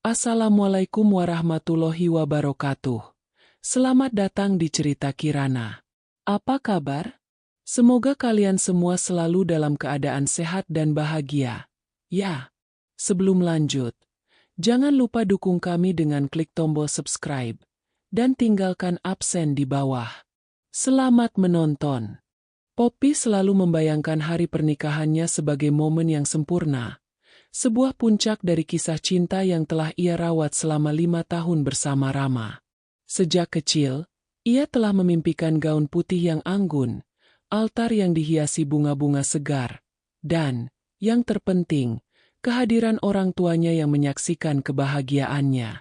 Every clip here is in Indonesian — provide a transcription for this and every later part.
Assalamualaikum warahmatullahi wabarakatuh. Selamat datang di Cerita Kirana. Apa kabar? Semoga kalian semua selalu dalam keadaan sehat dan bahagia. Ya, sebelum lanjut, jangan lupa dukung kami dengan klik tombol subscribe dan tinggalkan absen di bawah. Selamat menonton. Poppy selalu membayangkan hari pernikahannya sebagai momen yang sempurna. Sebuah puncak dari kisah cinta yang telah ia rawat selama 5 tahun bersama Rama. Sejak kecil, ia telah memimpikan gaun putih yang anggun, altar yang dihiasi bunga-bunga segar, dan, yang terpenting, kehadiran orang tuanya yang menyaksikan kebahagiaannya.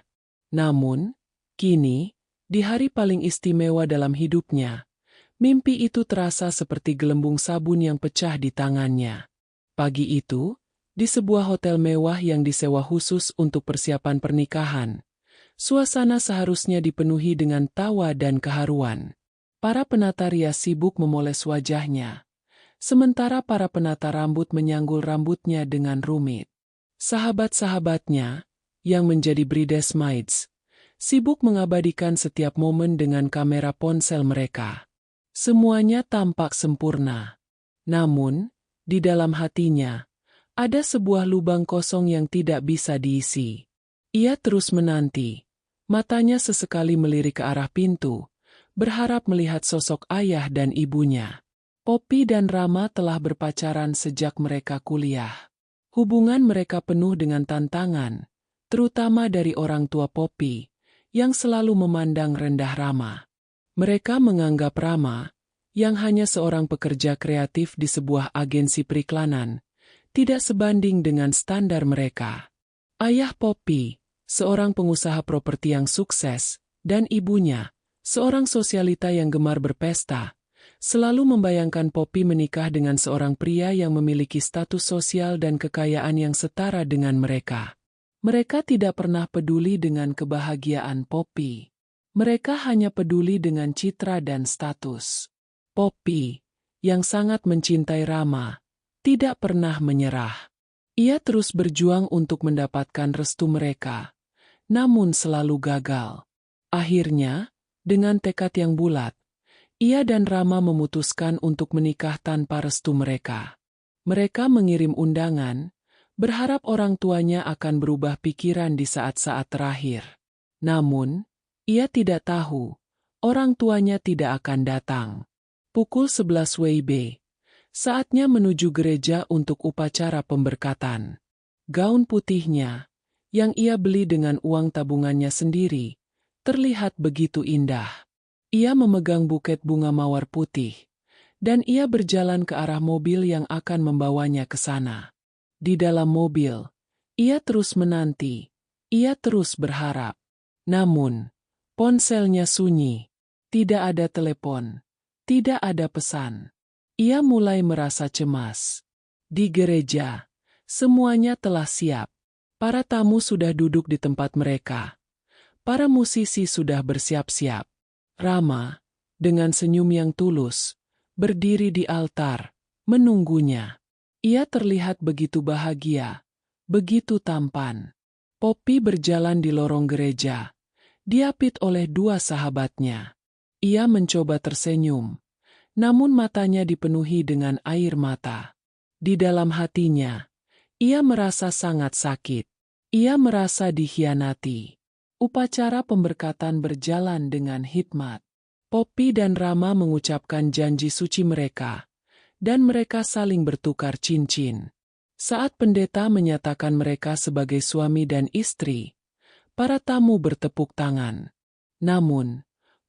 Namun, kini, di hari paling istimewa dalam hidupnya, mimpi itu terasa seperti gelembung sabun yang pecah di tangannya. Pagi itu, di sebuah hotel mewah yang disewa khusus untuk persiapan pernikahan, suasana seharusnya dipenuhi dengan tawa dan keharuan. Para penata rias sibuk memoles wajahnya, sementara para penata rambut menyanggul rambutnya dengan rumit. Sahabat-sahabatnya, yang menjadi bridesmaids, sibuk mengabadikan setiap momen dengan kamera ponsel mereka. Semuanya tampak sempurna. Namun, di dalam hatinya, ada sebuah lubang kosong yang tidak bisa diisi. Ia terus menanti. Matanya sesekali melirik ke arah pintu, berharap melihat sosok ayah dan ibunya. Poppy dan Rama telah berpacaran sejak mereka kuliah. Hubungan mereka penuh dengan tantangan, terutama dari orang tua Poppy, yang selalu memandang rendah Rama. Mereka menganggap Rama, yang hanya seorang pekerja kreatif di sebuah agensi periklanan, tidak sebanding dengan standar mereka. Ayah Poppy, seorang pengusaha properti yang sukses, dan ibunya, seorang sosialita yang gemar berpesta, selalu membayangkan Poppy menikah dengan seorang pria yang memiliki status sosial dan kekayaan yang setara dengan mereka. Mereka tidak pernah peduli dengan kebahagiaan Poppy. Mereka hanya peduli dengan citra dan status. Poppy, yang sangat mencintai Rama, tidak pernah menyerah. Ia terus berjuang untuk mendapatkan restu mereka, namun selalu gagal. Akhirnya, dengan tekad yang bulat, ia dan Rama memutuskan untuk menikah tanpa restu mereka. Mereka mengirim undangan, berharap orang tuanya akan berubah pikiran di saat-saat terakhir. Namun, ia tidak tahu, orang tuanya tidak akan datang. Pukul 11 WIB. Saatnya menuju gereja untuk upacara pemberkatan. Gaun putihnya, yang ia beli dengan uang tabungannya sendiri, terlihat begitu indah. Ia memegang buket bunga mawar putih, dan ia berjalan ke arah mobil yang akan membawanya ke sana. Di dalam mobil, ia terus menanti, ia terus berharap. Namun, ponselnya sunyi, tidak ada telepon, tidak ada pesan. Ia mulai merasa cemas. Di gereja, semuanya telah siap. Para tamu sudah duduk di tempat mereka. Para musisi sudah bersiap-siap. Rama, dengan senyum yang tulus, berdiri di altar, menunggunya. Ia terlihat begitu bahagia, begitu tampan. Poppy berjalan di lorong gereja, diapit oleh dua sahabatnya. Ia mencoba tersenyum, namun matanya dipenuhi dengan air mata. Di dalam hatinya, ia merasa sangat sakit. Ia merasa dikhianati. Upacara pemberkatan berjalan dengan hikmat. Poppy dan Rama mengucapkan janji suci mereka, dan mereka saling bertukar cincin. Saat pendeta menyatakan mereka sebagai suami dan istri, para tamu bertepuk tangan. Namun,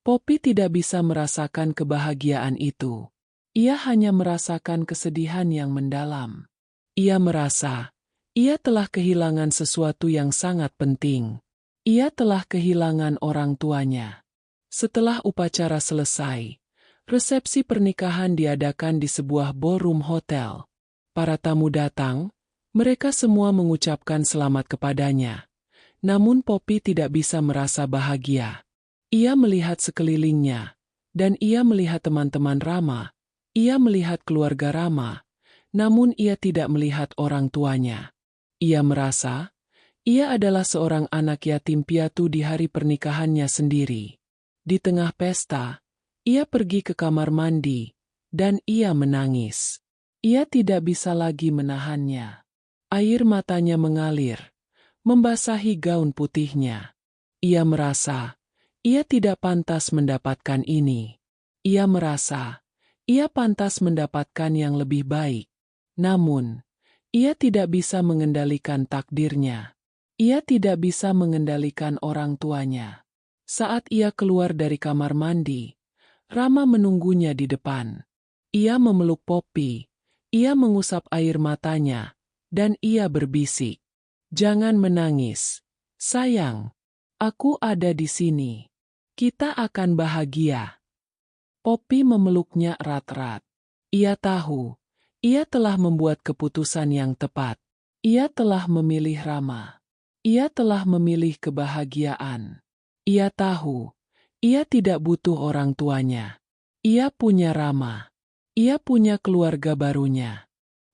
Poppy tidak bisa merasakan kebahagiaan itu. Ia hanya merasakan kesedihan yang mendalam. Ia merasa, ia telah kehilangan sesuatu yang sangat penting. Ia telah kehilangan orang tuanya. Setelah upacara selesai, resepsi pernikahan diadakan di sebuah ballroom hotel. Para tamu datang, mereka semua mengucapkan selamat kepadanya. Namun Poppy tidak bisa merasa bahagia. Ia melihat sekelilingnya, dan ia melihat teman-teman Rama, ia melihat keluarga Rama, namun ia tidak melihat orang tuanya. Ia merasa, Ia adalah seorang anak yatim piatu di hari pernikahannya sendiri. Di tengah pesta, ia pergi ke kamar mandi, dan ia menangis. Ia tidak bisa lagi menahannya. Air matanya mengalir, membasahi gaun putihnya. Ia merasa, ia tidak pantas mendapatkan ini. Ia merasa, ia pantas mendapatkan yang lebih baik. Namun, ia tidak bisa mengendalikan takdirnya. Ia tidak bisa mengendalikan orang tuanya. Saat ia keluar dari kamar mandi, Rama menunggunya di depan. Ia memeluk Poppy, ia mengusap air matanya, dan ia berbisik, "Jangan menangis, sayang. Aku ada di sini. Kita akan bahagia." Poppy memeluknya erat-erat. Ia tahu, ia telah membuat keputusan yang tepat. Ia telah memilih Rama. Ia telah memilih kebahagiaan. Ia tahu, ia tidak butuh orang tuanya. Ia punya Rama. Ia punya keluarga barunya.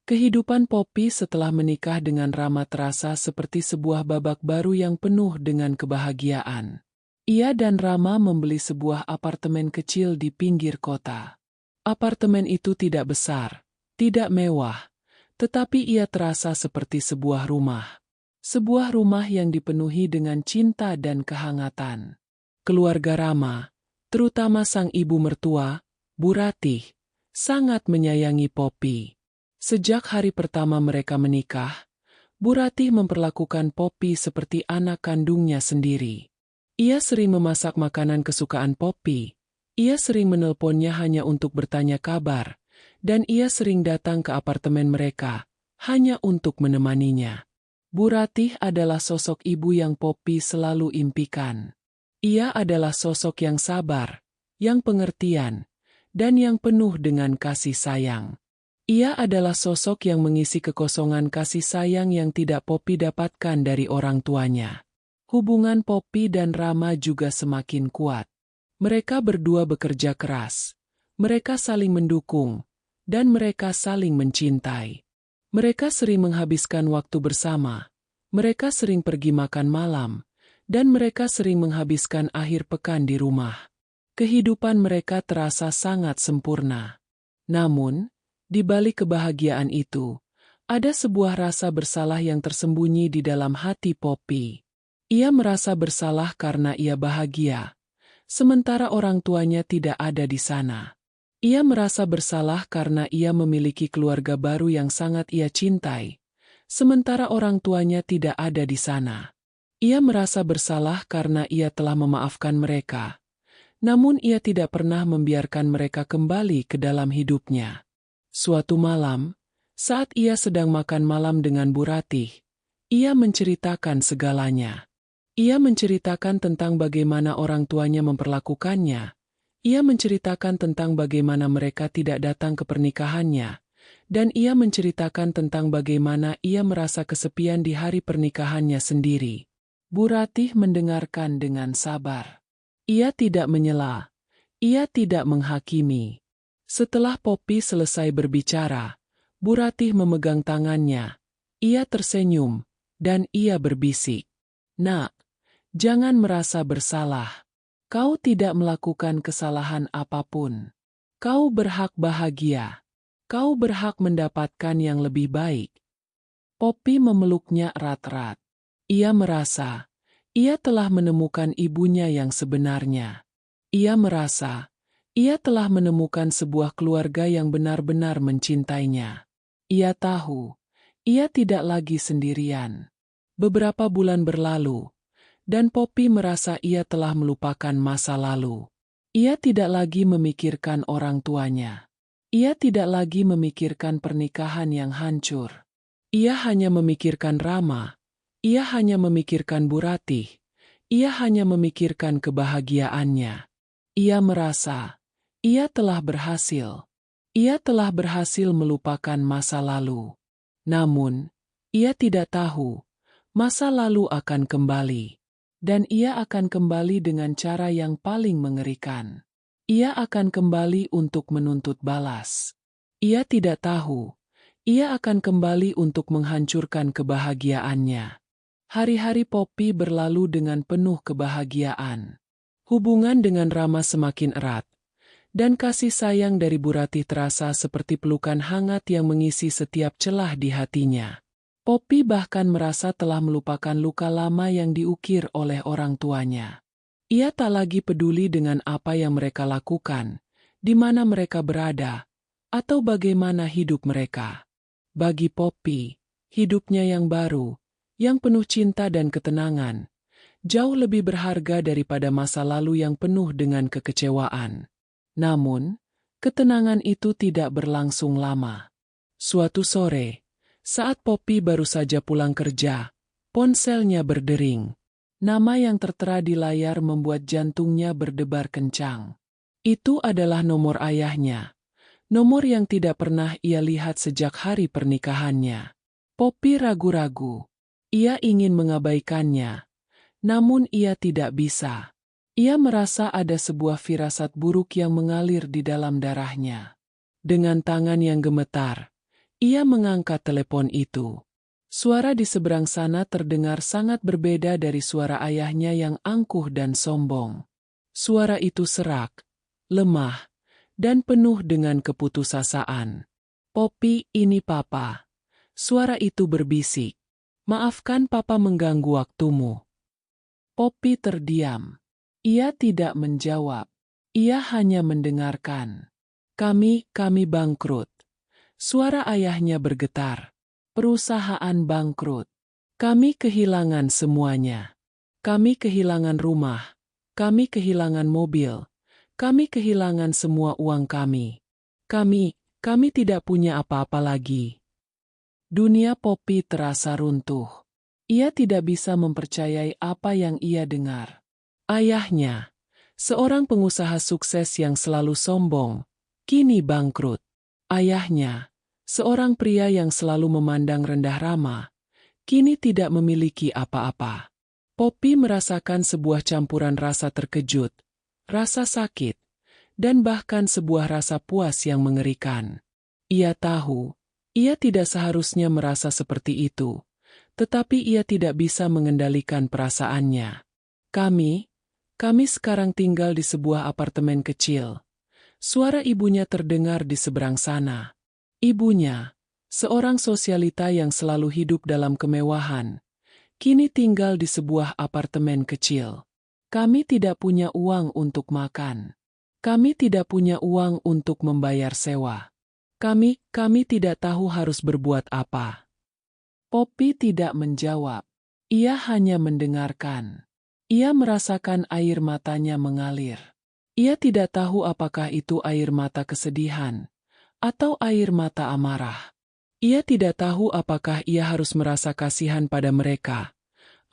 Kehidupan Poppy setelah menikah dengan Rama terasa seperti sebuah babak baru yang penuh dengan kebahagiaan. Ia dan Rama membeli sebuah apartemen kecil di pinggir kota. Apartemen itu tidak besar, tidak mewah, tetapi ia terasa seperti sebuah rumah. Sebuah rumah yang dipenuhi dengan cinta dan kehangatan. Keluarga Rama, terutama sang ibu mertua, Bu Ratih, sangat menyayangi Poppy. Sejak hari pertama mereka menikah, Bu Ratih memperlakukan Poppy seperti anak kandungnya sendiri. Ia sering memasak makanan kesukaan Poppy, ia sering menelponnya hanya untuk bertanya kabar, dan ia sering datang ke apartemen mereka, hanya untuk menemaninya. Bu Ratih adalah sosok ibu yang Poppy selalu impikan. Ia adalah sosok yang sabar, yang pengertian, dan yang penuh dengan kasih sayang. Ia adalah sosok yang mengisi kekosongan kasih sayang yang tidak Poppy dapatkan dari orang tuanya. Hubungan Poppy dan Rama juga semakin kuat. Mereka berdua bekerja keras. Mereka saling mendukung, dan mereka saling mencintai. Mereka sering menghabiskan waktu bersama. Mereka sering pergi makan malam, dan mereka sering menghabiskan akhir pekan di rumah. Kehidupan mereka terasa sangat sempurna. Namun, di balik kebahagiaan itu, ada sebuah rasa bersalah yang tersembunyi di dalam hati Poppy. Ia merasa bersalah karena ia bahagia, sementara orang tuanya tidak ada di sana. Ia merasa bersalah karena ia memiliki keluarga baru yang sangat ia cintai, sementara orang tuanya tidak ada di sana. Ia merasa bersalah karena ia telah memaafkan mereka, namun ia tidak pernah membiarkan mereka kembali ke dalam hidupnya. Suatu malam, saat ia sedang makan malam dengan Bu Ratih, ia menceritakan segalanya. Ia menceritakan tentang bagaimana orang tuanya memperlakukannya. Ia menceritakan tentang bagaimana mereka tidak datang ke pernikahannya, dan ia menceritakan tentang bagaimana ia merasa kesepian di hari pernikahannya sendiri. Bu Ratih mendengarkan dengan sabar. Ia tidak menyela. Ia tidak menghakimi. Setelah Poppy selesai berbicara, Bu Ratih memegang tangannya. Ia tersenyum, dan ia berbisik, "Nak, jangan merasa bersalah. Kau tidak melakukan kesalahan apapun. Kau berhak bahagia. Kau berhak mendapatkan yang lebih baik." Poppy memeluknya erat-erat. Ia merasa, ia telah menemukan ibunya yang sebenarnya. Ia merasa, ia telah menemukan sebuah keluarga yang benar-benar mencintainya. Ia tahu, ia tidak lagi sendirian. Beberapa bulan berlalu, dan Poppy merasa ia telah melupakan masa lalu. Ia tidak lagi memikirkan orang tuanya. Ia tidak lagi memikirkan pernikahan yang hancur. Ia hanya memikirkan Rama. Ia hanya memikirkan Bu Ratih. Ia hanya memikirkan kebahagiaannya. Ia merasa, ia telah berhasil. Ia telah berhasil melupakan masa lalu. Namun, ia tidak tahu, masa lalu akan kembali. Dan ia akan kembali dengan cara yang paling mengerikan. Ia akan kembali untuk menuntut balas. Ia tidak tahu, ia akan kembali untuk menghancurkan kebahagiaannya. Hari-hari Poppy berlalu dengan penuh kebahagiaan. Hubungan dengan Rama semakin erat, dan kasih sayang dari Bu Ratih terasa seperti pelukan hangat yang mengisi setiap celah di hatinya. Poppy bahkan merasa telah melupakan luka lama yang diukir oleh orang tuanya. Ia tak lagi peduli dengan apa yang mereka lakukan, di mana mereka berada, atau bagaimana hidup mereka. Bagi Poppy, hidupnya yang baru, yang penuh cinta dan ketenangan, jauh lebih berharga daripada masa lalu yang penuh dengan kekecewaan. Namun, ketenangan itu tidak berlangsung lama. Suatu sore, saat Poppy baru saja pulang kerja, ponselnya berdering. Nama yang tertera di layar membuat jantungnya berdebar kencang. Itu adalah nomor ayahnya. Nomor yang tidak pernah ia lihat sejak hari pernikahannya. Poppy ragu-ragu. Ia ingin mengabaikannya, namun ia tidak bisa. Ia merasa ada sebuah firasat buruk yang mengalir di dalam darahnya. Dengan tangan yang gemetar, ia mengangkat telepon itu. Suara di seberang sana terdengar sangat berbeda dari suara ayahnya yang angkuh dan sombong. Suara itu serak, lemah, dan penuh dengan keputusasaan. "Poppy, ini Papa." Suara itu berbisik. "Maafkan Papa mengganggu waktumu." Poppy terdiam. Ia tidak menjawab. Ia hanya mendengarkan. Kami bangkrut." Suara ayahnya bergetar. "Perusahaan bangkrut. Kami kehilangan semuanya. Kami kehilangan rumah. Kami kehilangan mobil. Kami kehilangan semua uang kami. Kami tidak punya apa-apa lagi." Dunia Poppy terasa runtuh. Ia tidak bisa mempercayai apa yang ia dengar. Ayahnya, seorang pengusaha sukses yang selalu sombong, kini bangkrut. Ayahnya, seorang pria yang selalu memandang rendah Rama, kini tidak memiliki apa-apa. Poppy merasakan sebuah campuran rasa terkejut, rasa sakit, dan bahkan sebuah rasa puas yang mengerikan. Ia tahu, ia tidak seharusnya merasa seperti itu, tetapi ia tidak bisa mengendalikan perasaannya. Kami sekarang tinggal di sebuah apartemen kecil." Suara ibunya terdengar di seberang sana. Ibunya, seorang sosialita yang selalu hidup dalam kemewahan, kini tinggal di sebuah apartemen kecil. "Kami tidak punya uang untuk makan. Kami tidak punya uang untuk membayar sewa. Kami tidak tahu harus berbuat apa." Poppy tidak menjawab. Ia hanya mendengarkan. Ia merasakan air matanya mengalir. Ia tidak tahu apakah itu air mata kesedihan atau air mata amarah. Ia tidak tahu apakah ia harus merasa kasihan pada mereka,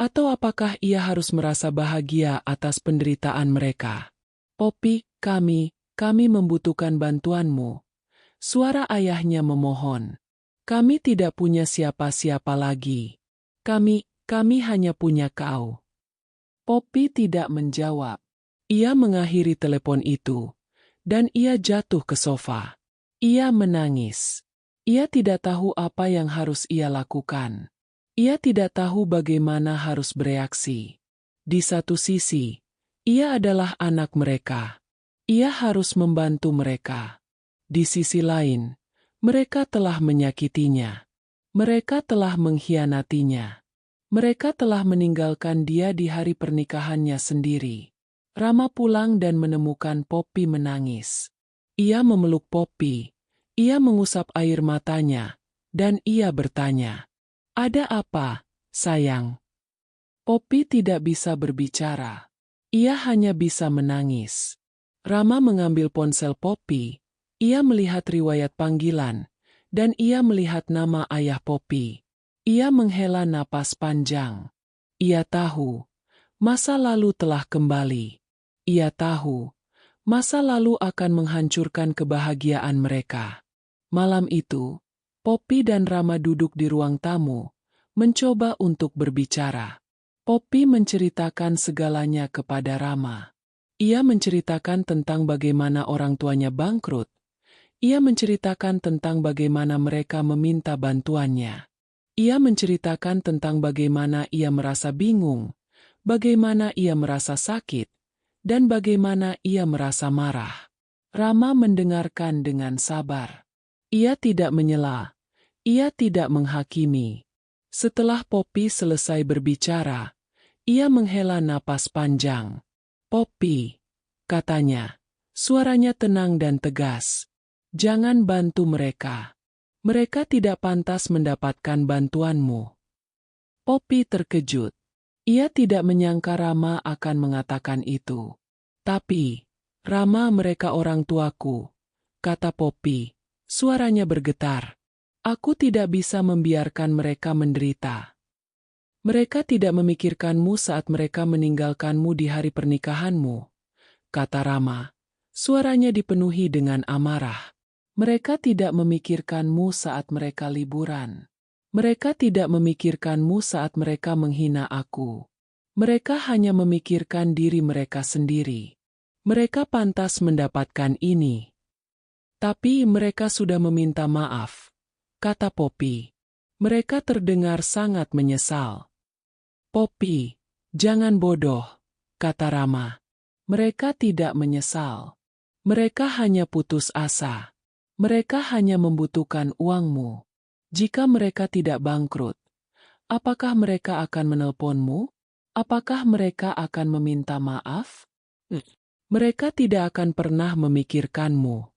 atau apakah ia harus merasa bahagia atas penderitaan mereka. "Poppy, kami membutuhkan bantuanmu." Suara ayahnya memohon. "Kami tidak punya siapa-siapa lagi. Kami hanya punya kau." Poppy tidak menjawab. Ia mengakhiri telepon itu, dan ia jatuh ke sofa. Ia menangis. Ia tidak tahu apa yang harus ia lakukan. Ia tidak tahu bagaimana harus bereaksi. Di satu sisi, ia adalah anak mereka. Ia harus membantu mereka. Di sisi lain, mereka telah menyakitinya. Mereka telah mengkhianatinya. Mereka telah meninggalkan dia di hari pernikahannya sendiri. Rama pulang dan menemukan Poppy menangis. Ia memeluk Poppy. Ia mengusap air matanya, dan ia bertanya, "Ada apa, sayang?" Poppy tidak bisa berbicara. Ia hanya bisa menangis. Rama mengambil ponsel Poppy. Ia melihat riwayat panggilan, dan ia melihat nama ayah Poppy. Ia menghela napas panjang. Ia tahu, masa lalu telah kembali. Ia tahu, masa lalu akan menghancurkan kebahagiaan mereka. Malam itu, Poppy dan Rama duduk di ruang tamu, mencoba untuk berbicara. Poppy menceritakan segalanya kepada Rama. Ia menceritakan tentang bagaimana orang tuanya bangkrut. Ia menceritakan tentang bagaimana mereka meminta bantuannya. Ia menceritakan tentang bagaimana ia merasa bingung, bagaimana ia merasa sakit, dan bagaimana ia merasa marah. Rama mendengarkan dengan sabar. Ia tidak menyela. Ia tidak menghakimi. Setelah Poppy selesai berbicara, ia menghela napas panjang. "Poppy," katanya, suaranya tenang dan tegas. "Jangan bantu mereka. Mereka tidak pantas mendapatkan bantuanmu." Poppy terkejut. Ia tidak menyangka Rama akan mengatakan itu. "Tapi, Rama, mereka orang tuaku," kata Poppy. Suaranya bergetar. "Aku tidak bisa membiarkan mereka menderita. Mereka tidak memikirkanmu saat mereka meninggalkanmu di hari pernikahanmu," kata Rama. Suaranya dipenuhi dengan amarah. "Mereka tidak memikirkanmu saat mereka liburan. Mereka tidak memikirkanmu saat mereka menghina aku. Mereka hanya memikirkan diri mereka sendiri. Mereka pantas mendapatkan ini. Tapi mereka sudah meminta maaf," kata Poppy. Mereka terdengar sangat menyesal. "Poppy, jangan bodoh," kata Rama. "Mereka tidak menyesal. Mereka hanya putus asa. Mereka hanya membutuhkan uangmu. Jika mereka tidak bangkrut, apakah mereka akan menelponmu? Apakah mereka akan meminta maaf? Mereka tidak akan pernah memikirkanmu."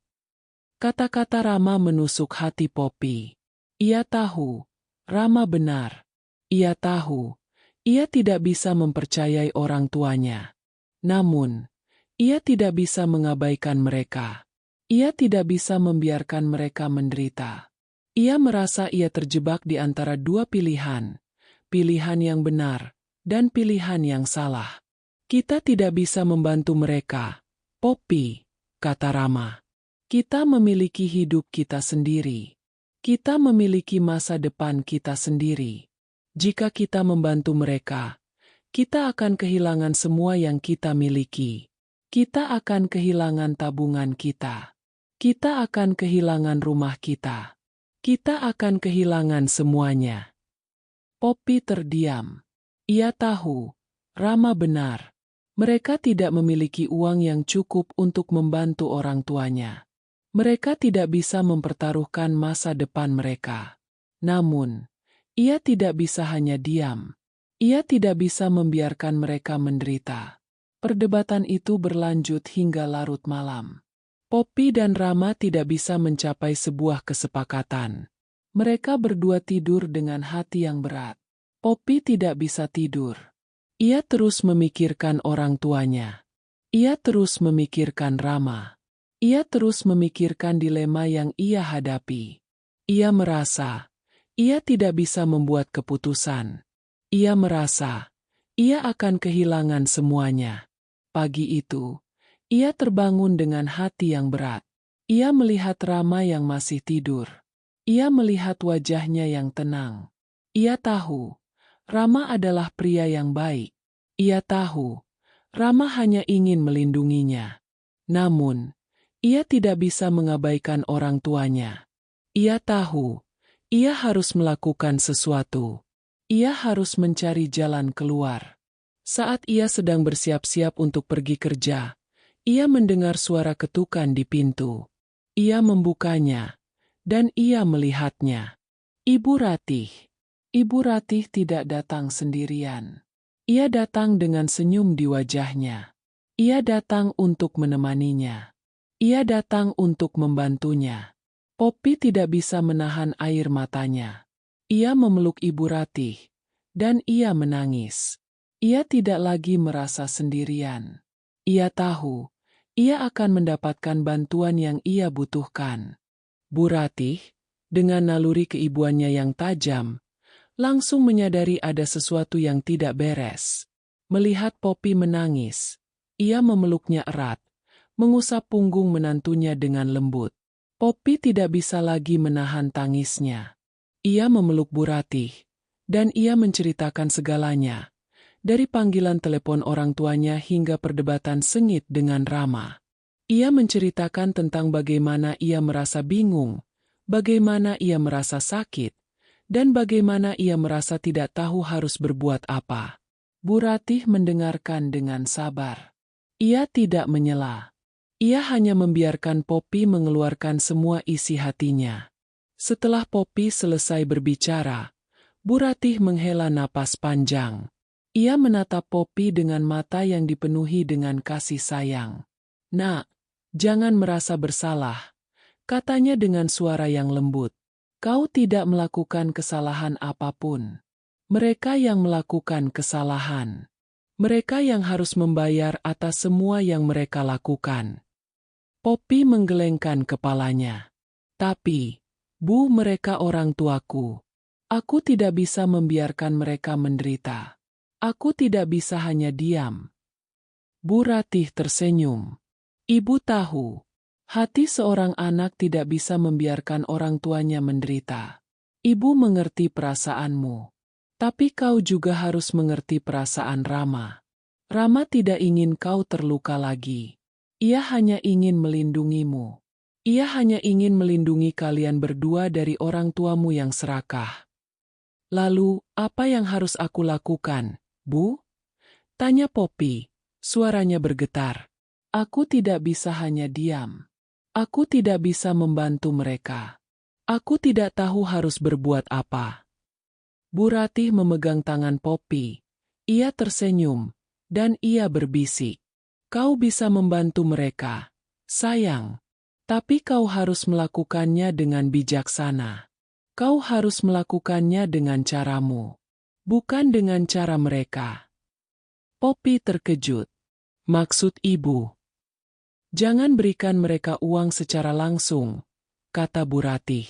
Kata-kata Rama menusuk hati Poppy. Ia tahu, Rama benar. Ia tahu, ia tidak bisa mempercayai orang tuanya. Namun, ia tidak bisa mengabaikan mereka. Ia tidak bisa membiarkan mereka menderita. Ia merasa ia terjebak di antara dua pilihan. Pilihan yang benar, dan pilihan yang salah. "Kita tidak bisa membantu mereka, Poppy," kata Rama. "Kita memiliki hidup kita sendiri. Kita memiliki masa depan kita sendiri. Jika kita membantu mereka, kita akan kehilangan semua yang kita miliki. Kita akan kehilangan tabungan kita. Kita akan kehilangan rumah kita. Kita akan kehilangan semuanya." Poppy terdiam. Ia tahu, Rama benar. Mereka tidak memiliki uang yang cukup untuk membantu orang tuanya. Mereka tidak bisa mempertaruhkan masa depan mereka. Namun, ia tidak bisa hanya diam. Ia tidak bisa membiarkan mereka menderita. Perdebatan itu berlanjut hingga larut malam. Poppy dan Rama tidak bisa mencapai sebuah kesepakatan. Mereka berdua tidur dengan hati yang berat. Poppy tidak bisa tidur. Ia terus memikirkan orang tuanya. Ia terus memikirkan Rama. Ia terus memikirkan dilema yang ia hadapi. Ia merasa, ia tidak bisa membuat keputusan. Ia merasa, ia akan kehilangan semuanya. Pagi itu, ia terbangun dengan hati yang berat. Ia melihat Rama yang masih tidur. Ia melihat wajahnya yang tenang. Ia tahu, Rama adalah pria yang baik. Ia tahu, Rama hanya ingin melindunginya. Namun, ia tidak bisa mengabaikan orang tuanya. Ia tahu, ia harus melakukan sesuatu. Ia harus mencari jalan keluar. Saat ia sedang bersiap-siap untuk pergi kerja, ia mendengar suara ketukan di pintu. Ia membukanya, dan ia melihatnya. Ibu Ratih. Ibu Ratih tidak datang sendirian. Ia datang dengan senyum di wajahnya. Ia datang untuk menemaninya. Ia datang untuk membantunya. Poppy tidak bisa menahan air matanya. Ia memeluk Ibu Ratih, dan ia menangis. Ia tidak lagi merasa sendirian. Ia tahu, ia akan mendapatkan bantuan yang ia butuhkan. Bu Ratih, dengan naluri keibuannya yang tajam, langsung menyadari ada sesuatu yang tidak beres. Melihat Poppy menangis, ia memeluknya erat, mengusap punggung menantunya dengan lembut. Poppy tidak bisa lagi menahan tangisnya. Ia memeluk Bu Ratih, dan ia menceritakan segalanya, dari panggilan telepon orang tuanya hingga perdebatan sengit dengan Rama. Ia menceritakan tentang bagaimana ia merasa bingung, bagaimana ia merasa sakit, dan bagaimana ia merasa tidak tahu harus berbuat apa. Bu Ratih mendengarkan dengan sabar. Ia tidak menyela. Ia hanya membiarkan Poppy mengeluarkan semua isi hatinya. Setelah Poppy selesai berbicara, Bu Ratih menghela napas panjang. Ia menatap Poppy dengan mata yang dipenuhi dengan kasih sayang. "Nak, jangan merasa bersalah," katanya dengan suara yang lembut. "Kau tidak melakukan kesalahan apapun. Mereka yang melakukan kesalahan. Mereka yang harus membayar atas semua yang mereka lakukan." Poppy menggelengkan kepalanya. "Tapi, Bu, mereka orang tuaku. Aku tidak bisa membiarkan mereka menderita. Aku tidak bisa hanya diam." Bu Ratih tersenyum. "Ibu tahu, hati seorang anak tidak bisa membiarkan orang tuanya menderita. Ibu mengerti perasaanmu. Tapi kau juga harus mengerti perasaan Rama. Rama tidak ingin kau terluka lagi. Ia hanya ingin melindungimu. Ia hanya ingin melindungi kalian berdua dari orang tuamu yang serakah." "Lalu, apa yang harus aku lakukan, Bu?" tanya Poppy. Suaranya bergetar. "Aku tidak bisa hanya diam. Aku tidak bisa membantu mereka. Aku tidak tahu harus berbuat apa." Bu Ratih memegang tangan Poppy. Ia tersenyum, dan ia berbisik. "Kau bisa membantu mereka, sayang. Tapi kau harus melakukannya dengan bijaksana. Kau harus melakukannya dengan caramu, bukan dengan cara mereka." Poppy terkejut. "Maksud ibu?" "Jangan berikan mereka uang secara langsung," kata Bu Ratih.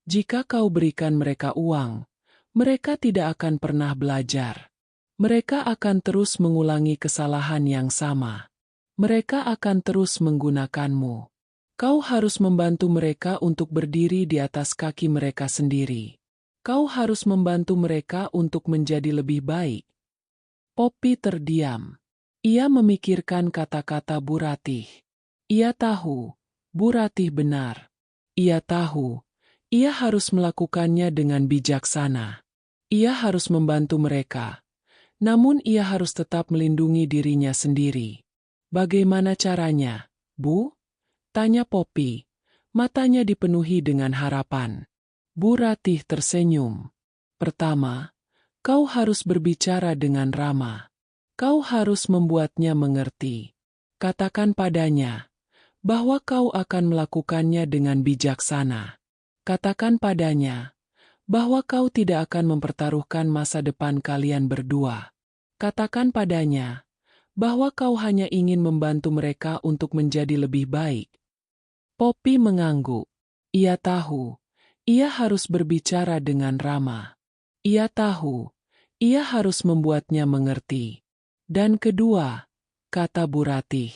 "Jika kau berikan mereka uang, mereka tidak akan pernah belajar. Mereka akan terus mengulangi kesalahan yang sama. Mereka akan terus menggunakanmu. Kau harus membantu mereka untuk berdiri di atas kaki mereka sendiri. Kau harus membantu mereka untuk menjadi lebih baik." Poppy terdiam. Ia memikirkan kata-kata Bu Ratih. Ia tahu, Bu Ratih benar. Ia tahu, ia harus melakukannya dengan bijaksana. Ia harus membantu mereka. Namun ia harus tetap melindungi dirinya sendiri. "Bagaimana caranya, Bu?" tanya Poppy. Matanya dipenuhi dengan harapan. Bu Ratih tersenyum. "Pertama, kau harus berbicara dengan Rama. Kau harus membuatnya mengerti. Katakan padanya bahwa kau akan melakukannya dengan bijaksana. Katakan padanya bahwa kau tidak akan mempertaruhkan masa depan kalian berdua. Katakan padanya bahwa kau hanya ingin membantu mereka untuk menjadi lebih baik." Poppy mengangguk. Ia tahu, ia harus berbicara dengan Rama. Ia tahu, ia harus membuatnya mengerti. "Dan kedua," kata Bu Ratih,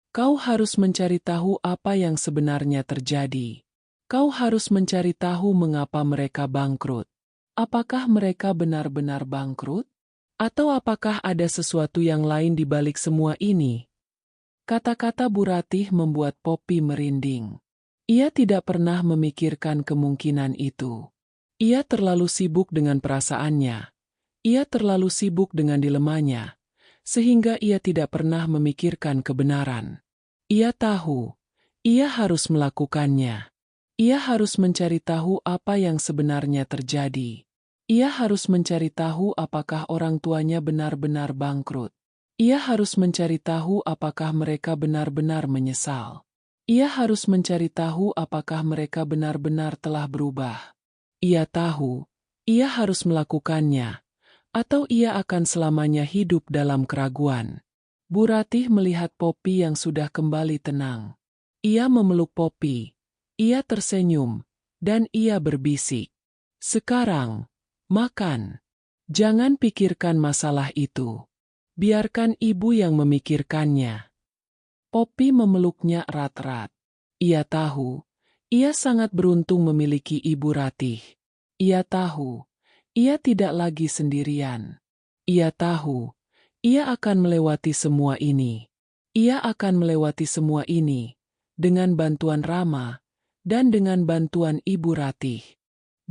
"kau harus mencari tahu apa yang sebenarnya terjadi. Kau harus mencari tahu mengapa mereka bangkrut. Apakah mereka benar-benar bangkrut? Atau apakah ada sesuatu yang lain di balik semua ini?" Kata-kata Bu Ratih membuat Poppy merinding. Ia tidak pernah memikirkan kemungkinan itu. Ia terlalu sibuk dengan perasaannya. Ia terlalu sibuk dengan dilemanya, sehingga ia tidak pernah memikirkan kebenaran. Ia tahu, ia harus melakukannya. Ia harus mencari tahu apa yang sebenarnya terjadi. Ia harus mencari tahu apakah orang tuanya benar-benar bangkrut. Ia harus mencari tahu apakah mereka benar-benar menyesal. Ia harus mencari tahu apakah mereka benar-benar telah berubah. Ia tahu, ia harus melakukannya, atau ia akan selamanya hidup dalam keraguan. Bu Ratih melihat Poppy yang sudah kembali tenang. Ia memeluk Poppy. Ia tersenyum, dan ia berbisik, "Sekarang, makan. Jangan pikirkan masalah itu. Biarkan ibu yang memikirkannya." Poppy memeluknya erat-erat. Ia tahu, ia sangat beruntung memiliki Ibu Ratih. Ia tahu, ia tidak lagi sendirian. Ia tahu, ia akan melewati semua ini. Ia akan melewati semua ini dengan bantuan Rama dan dengan bantuan Ibu Ratih.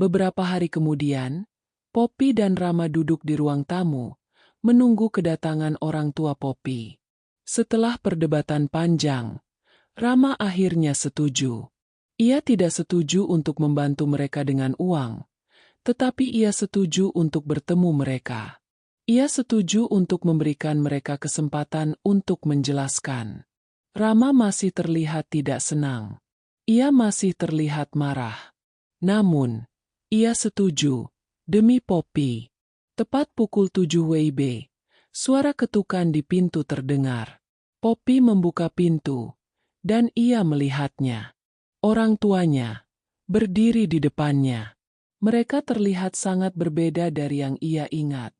Beberapa hari kemudian, Poppy dan Rama duduk di ruang tamu, menunggu kedatangan orang tua Poppy. Setelah perdebatan panjang, Rama akhirnya setuju. Ia tidak setuju untuk membantu mereka dengan uang, tetapi ia setuju untuk bertemu mereka. Ia setuju untuk memberikan mereka kesempatan untuk menjelaskan. Rama masih terlihat tidak senang. Ia masih terlihat marah. Namun, ia setuju, demi Poppy. Tepat pukul 7 WIB, suara ketukan di pintu terdengar. Poppy membuka pintu, dan ia melihatnya. Orang tuanya berdiri di depannya. Mereka terlihat sangat berbeda dari yang ia ingat.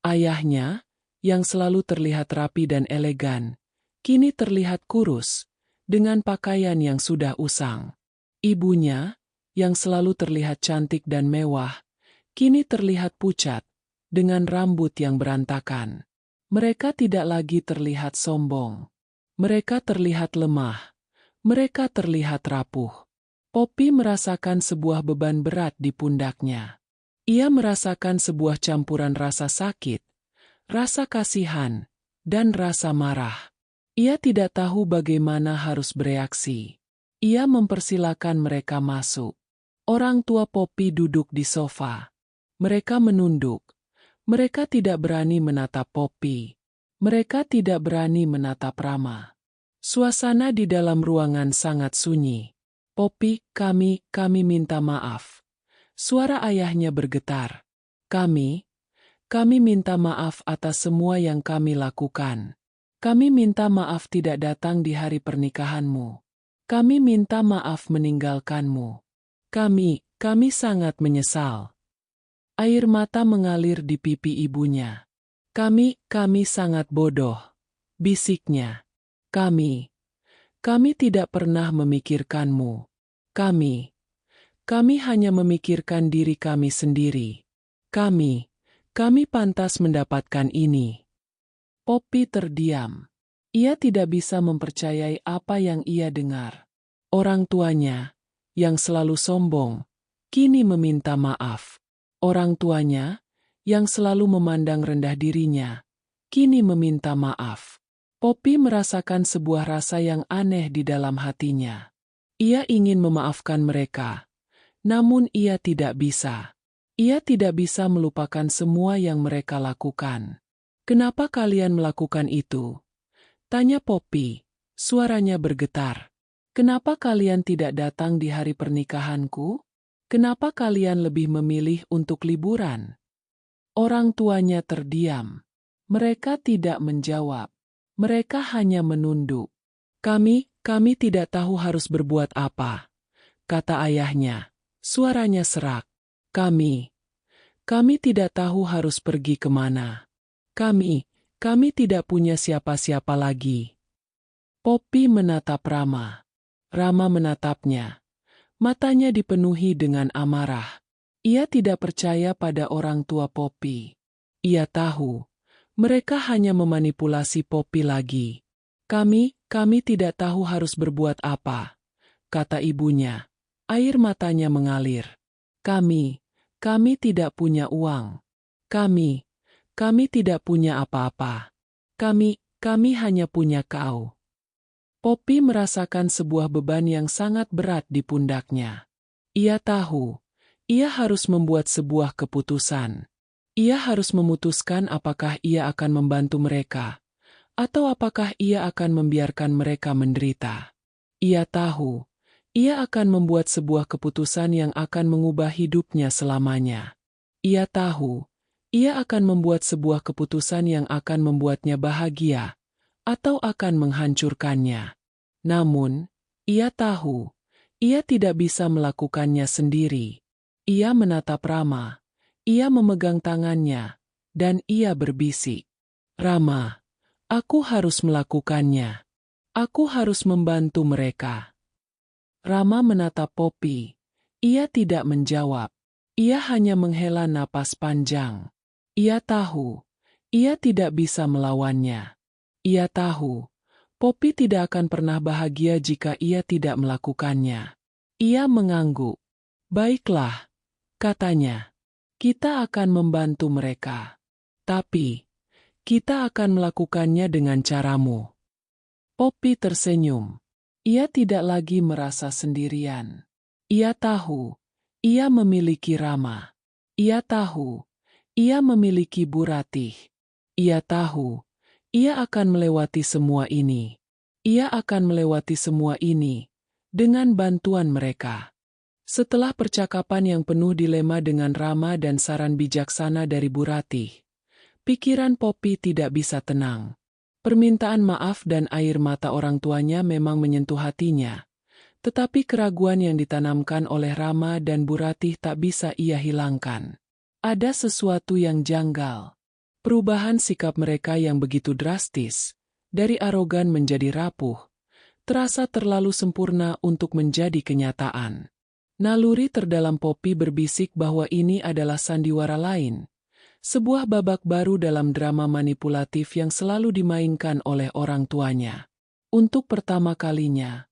Ayahnya, yang selalu terlihat rapi dan elegan, kini terlihat kurus, dengan pakaian yang sudah usang. Ibunya, yang selalu terlihat cantik dan mewah, kini terlihat pucat, dengan rambut yang berantakan. Mereka tidak lagi terlihat sombong. Mereka terlihat lemah. Mereka terlihat rapuh. Poppy merasakan sebuah beban berat di pundaknya. Ia merasakan sebuah campuran rasa sakit, rasa kasihan, dan rasa marah. Ia tidak tahu bagaimana harus bereaksi. Ia mempersilakan mereka masuk. Orang tua Poppy duduk di sofa. Mereka menunduk. Mereka tidak berani menatap Poppy. Mereka tidak berani menatap Rama. Suasana di dalam ruangan sangat sunyi. Poppy, kami minta maaf. Suara ayahnya bergetar. Kami minta maaf atas semua yang kami lakukan. Kami minta maaf tidak datang di hari pernikahanmu. Kami minta maaf meninggalkanmu. Kami sangat menyesal. Air mata mengalir di pipi ibunya. Kami sangat bodoh, bisiknya. Kami tidak pernah memikirkanmu. Kami hanya memikirkan diri kami sendiri. Kami pantas mendapatkan ini. Poppy terdiam. Ia tidak bisa mempercayai apa yang ia dengar. Orang tuanya, yang selalu sombong, kini meminta maaf. Orang tuanya, yang selalu memandang rendah dirinya, kini meminta maaf. Poppy merasakan sebuah rasa yang aneh di dalam hatinya. Ia ingin memaafkan mereka, namun ia tidak bisa. Ia tidak bisa melupakan semua yang mereka lakukan. Kenapa kalian melakukan itu? Tanya Poppy, suaranya bergetar. Kenapa kalian tidak datang di hari pernikahanku? Kenapa kalian lebih memilih untuk liburan? Orang tuanya terdiam. Mereka tidak menjawab. Mereka hanya menunduk. Kami tidak tahu harus berbuat apa, kata ayahnya. Suaranya serak. Kami tidak tahu harus pergi kemana. Kami tidak punya siapa-siapa lagi. Poppy menatap Rama. Rama menatapnya. Matanya dipenuhi dengan amarah. Ia tidak percaya pada orang tua Poppy. Ia tahu, mereka hanya memanipulasi Poppy lagi. Kami tidak tahu harus berbuat apa, kata ibunya. Air matanya mengalir. Kami tidak punya uang. Kami tidak punya apa-apa. Kami hanya punya kau. Poppy merasakan sebuah beban yang sangat berat di pundaknya. Ia tahu, ia harus membuat sebuah keputusan. Ia harus memutuskan apakah ia akan membantu mereka, atau apakah ia akan membiarkan mereka menderita. Ia tahu, ia akan membuat sebuah keputusan yang akan mengubah hidupnya selamanya. Ia tahu, ia akan membuat sebuah keputusan yang akan membuatnya bahagia, atau akan menghancurkannya. Namun, ia tahu, ia tidak bisa melakukannya sendiri. Ia menatap Rama, ia memegang tangannya, dan ia berbisik. Rama, aku harus melakukannya. Aku harus membantu mereka. Rama menatap Poppy. Ia tidak menjawab. Ia hanya menghela napas panjang. Ia tahu, ia tidak bisa melawannya. Ia tahu, Poppy tidak akan pernah bahagia jika ia tidak melakukannya. Ia mengangguk. Baiklah, katanya. Kita akan membantu mereka. Tapi, kita akan melakukannya dengan caramu. Poppy tersenyum. Ia tidak lagi merasa sendirian. Ia tahu, ia memiliki Rama. Ia tahu, ia memiliki Bu Ratih. Ia tahu, ia akan melewati semua ini. Ia akan melewati semua ini dengan bantuan mereka. Setelah percakapan yang penuh dilema dengan Rama dan saran bijaksana dari Bu Ratih, pikiran Poppy tidak bisa tenang. Permintaan maaf dan air mata orang tuanya memang menyentuh hatinya. Tetapi keraguan yang ditanamkan oleh Rama dan Bu Ratih tak bisa ia hilangkan. Ada sesuatu yang janggal. Perubahan sikap mereka yang begitu drastis, dari arogan menjadi rapuh, terasa terlalu sempurna untuk menjadi kenyataan. Naluri terdalam Poppy berbisik bahwa ini adalah sandiwara lain. Sebuah babak baru dalam drama manipulatif yang selalu dimainkan oleh orang tuanya. Untuk pertama kalinya,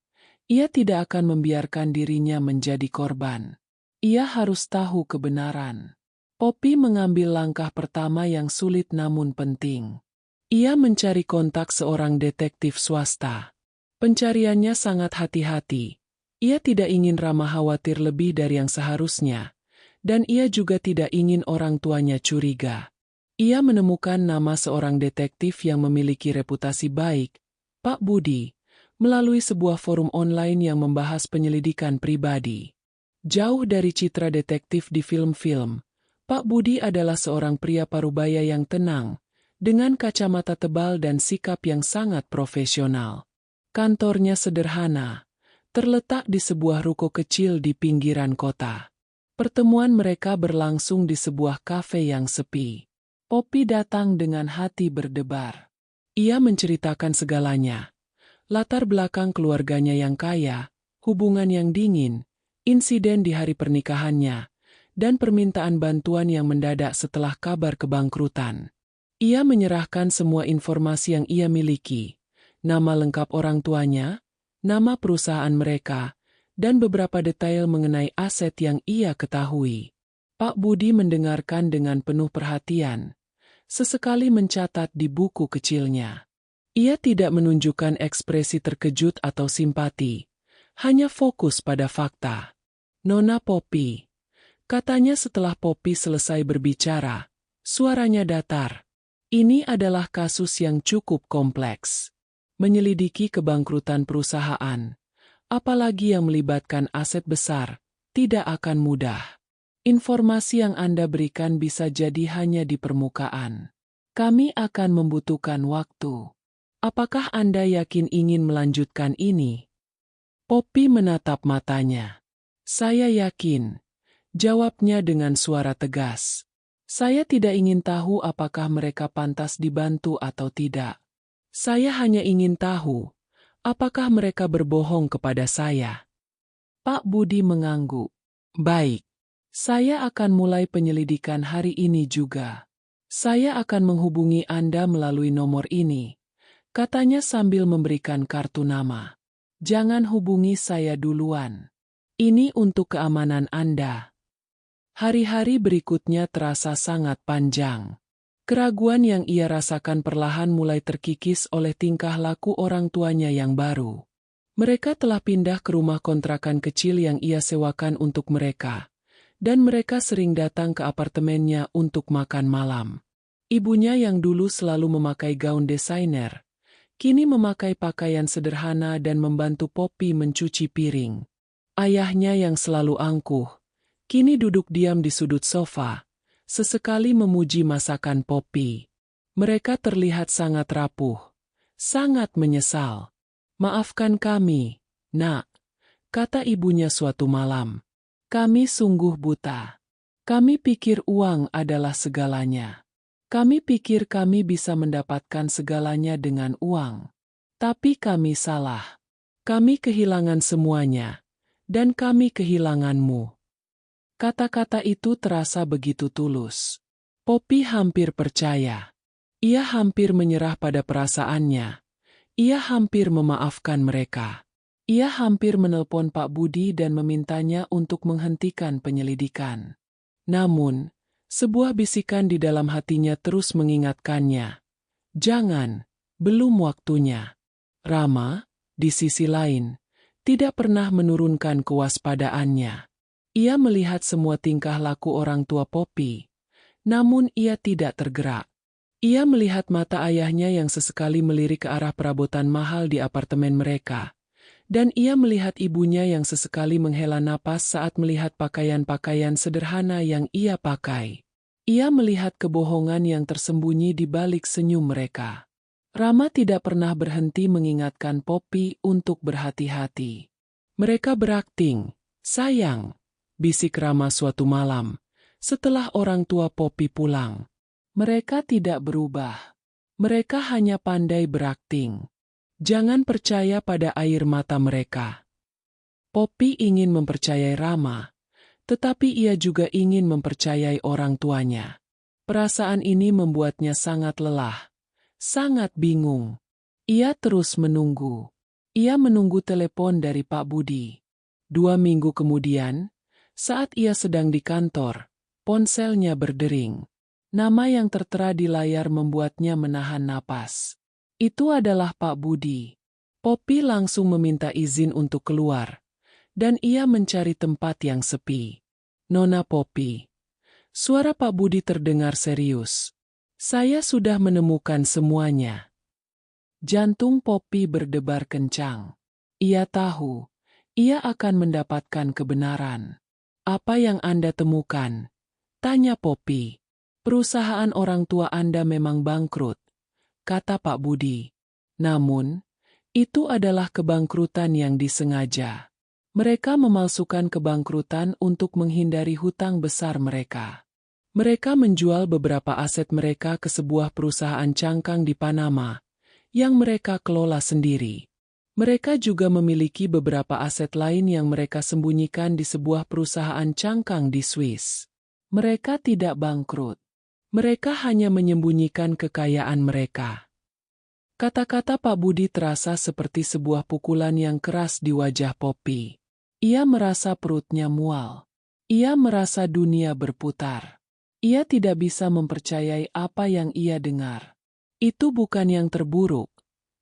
ia tidak akan membiarkan dirinya menjadi korban. Ia harus tahu kebenaran. Poppy mengambil langkah pertama yang sulit namun penting. Ia mencari kontak seorang detektif swasta. Pencariannya sangat hati-hati. Ia tidak ingin Rama khawatir lebih dari yang seharusnya. Dan ia juga tidak ingin orang tuanya curiga. Ia menemukan nama seorang detektif yang memiliki reputasi baik, Pak Budi, melalui sebuah forum online yang membahas penyelidikan pribadi. Jauh dari citra detektif di film-film, Pak Budi adalah seorang pria parubaya yang tenang, dengan kacamata tebal dan sikap yang sangat profesional. Kantornya sederhana, terletak di sebuah ruko kecil di pinggiran kota. Pertemuan mereka berlangsung di sebuah kafe yang sepi. Poppy datang dengan hati berdebar. Ia menceritakan segalanya. Latar belakang keluarganya yang kaya, hubungan yang dingin, insiden di hari pernikahannya, dan permintaan bantuan yang mendadak setelah kabar kebangkrutan. Ia menyerahkan semua informasi yang ia miliki, nama lengkap orang tuanya, nama perusahaan mereka, dan beberapa detail mengenai aset yang ia ketahui. Pak Budi mendengarkan dengan penuh perhatian, sesekali mencatat di buku kecilnya. Ia tidak menunjukkan ekspresi terkejut atau simpati, hanya fokus pada fakta. Nona Poppy, katanya setelah Poppy selesai berbicara, suaranya datar. Ini adalah kasus yang cukup kompleks. Menyelidiki kebangkrutan perusahaan, apalagi yang melibatkan aset besar, tidak akan mudah. Informasi yang Anda berikan bisa jadi hanya di permukaan. Kami akan membutuhkan waktu. Apakah Anda yakin ingin melanjutkan ini? Poppy menatap matanya. Saya yakin, jawabnya dengan suara tegas. Saya tidak ingin tahu apakah mereka pantas dibantu atau tidak. Saya hanya ingin tahu, apakah mereka berbohong kepada saya? Pak Budi mengangguk. Baik. Saya akan mulai penyelidikan hari ini juga. Saya akan menghubungi Anda melalui nomor ini, katanya sambil memberikan kartu nama. Jangan hubungi saya duluan. Ini untuk keamanan Anda. Hari-hari berikutnya terasa sangat panjang. Keraguan yang ia rasakan perlahan mulai terkikis oleh tingkah laku orang tuanya yang baru. Mereka telah pindah ke rumah kontrakan kecil yang ia sewakan untuk mereka, dan mereka sering datang ke apartemennya untuk makan malam. Ibunya yang dulu selalu memakai gaun desainer, kini memakai pakaian sederhana dan membantu Poppy mencuci piring. Ayahnya yang selalu angkuh, kini duduk diam di sudut sofa, sesekali memuji masakan Poppy. Mereka terlihat sangat rapuh, sangat menyesal. Maafkan kami, Nak, kata ibunya suatu malam. Kami sungguh buta. Kami pikir uang adalah segalanya. Kami pikir kami bisa mendapatkan segalanya dengan uang. Tapi kami salah. Kami kehilangan semuanya, dan kami kehilanganmu. Kata-kata itu terasa begitu tulus. Poppy hampir percaya. Ia hampir menyerah pada perasaannya. Ia hampir memaafkan mereka. Ia hampir menelpon Pak Budi dan memintanya untuk menghentikan penyelidikan. Namun, sebuah bisikan di dalam hatinya terus mengingatkannya. Jangan, belum waktunya. Rama, di sisi lain, tidak pernah menurunkan kewaspadaannya. Ia melihat semua tingkah laku orang tua Poppy, namun ia tidak tergerak. Ia melihat mata ayahnya yang sesekali melirik ke arah perabotan mahal di apartemen mereka. Dan ia melihat ibunya yang sesekali menghela napas saat melihat pakaian-pakaian sederhana yang ia pakai. Ia melihat kebohongan yang tersembunyi di balik senyum mereka. Rama tidak pernah berhenti mengingatkan Poppy untuk berhati-hati. Mereka berakting, sayang, bisik Rama suatu malam, setelah orang tua Poppy pulang. Mereka tidak berubah. Mereka hanya pandai berakting. Jangan percaya pada air mata mereka. Poppy ingin mempercayai Rama, tetapi ia juga ingin mempercayai orang tuanya. Perasaan ini membuatnya sangat lelah, sangat bingung. Ia terus menunggu. Ia menunggu telepon dari Pak Budi. 2 minggu kemudian, saat ia sedang di kantor, ponselnya berdering. Nama yang tertera di layar membuatnya menahan napas. Itu adalah Pak Budi. Poppy langsung meminta izin untuk keluar, dan ia mencari tempat yang sepi. Nona Poppy. Suara Pak Budi terdengar serius. Saya sudah menemukan semuanya. Jantung Poppy berdebar kencang. Ia tahu, ia akan mendapatkan kebenaran. Apa yang Anda temukan? Tanya Poppy. Perusahaan orang tua Anda memang bangkrut, kata Pak Budi. Namun, itu adalah kebangkrutan yang disengaja. Mereka memalsukan kebangkrutan untuk menghindari hutang besar mereka. Mereka menjual beberapa aset mereka ke sebuah perusahaan cangkang di Panama, yang mereka kelola sendiri. Mereka juga memiliki beberapa aset lain yang mereka sembunyikan di sebuah perusahaan cangkang di Swiss. Mereka tidak bangkrut. Mereka hanya menyembunyikan kekayaan mereka. Kata-kata Pak Budi terasa seperti sebuah pukulan yang keras di wajah Poppy. Ia merasa perutnya mual. Ia merasa dunia berputar. Ia tidak bisa mempercayai apa yang ia dengar. Itu bukan yang terburuk,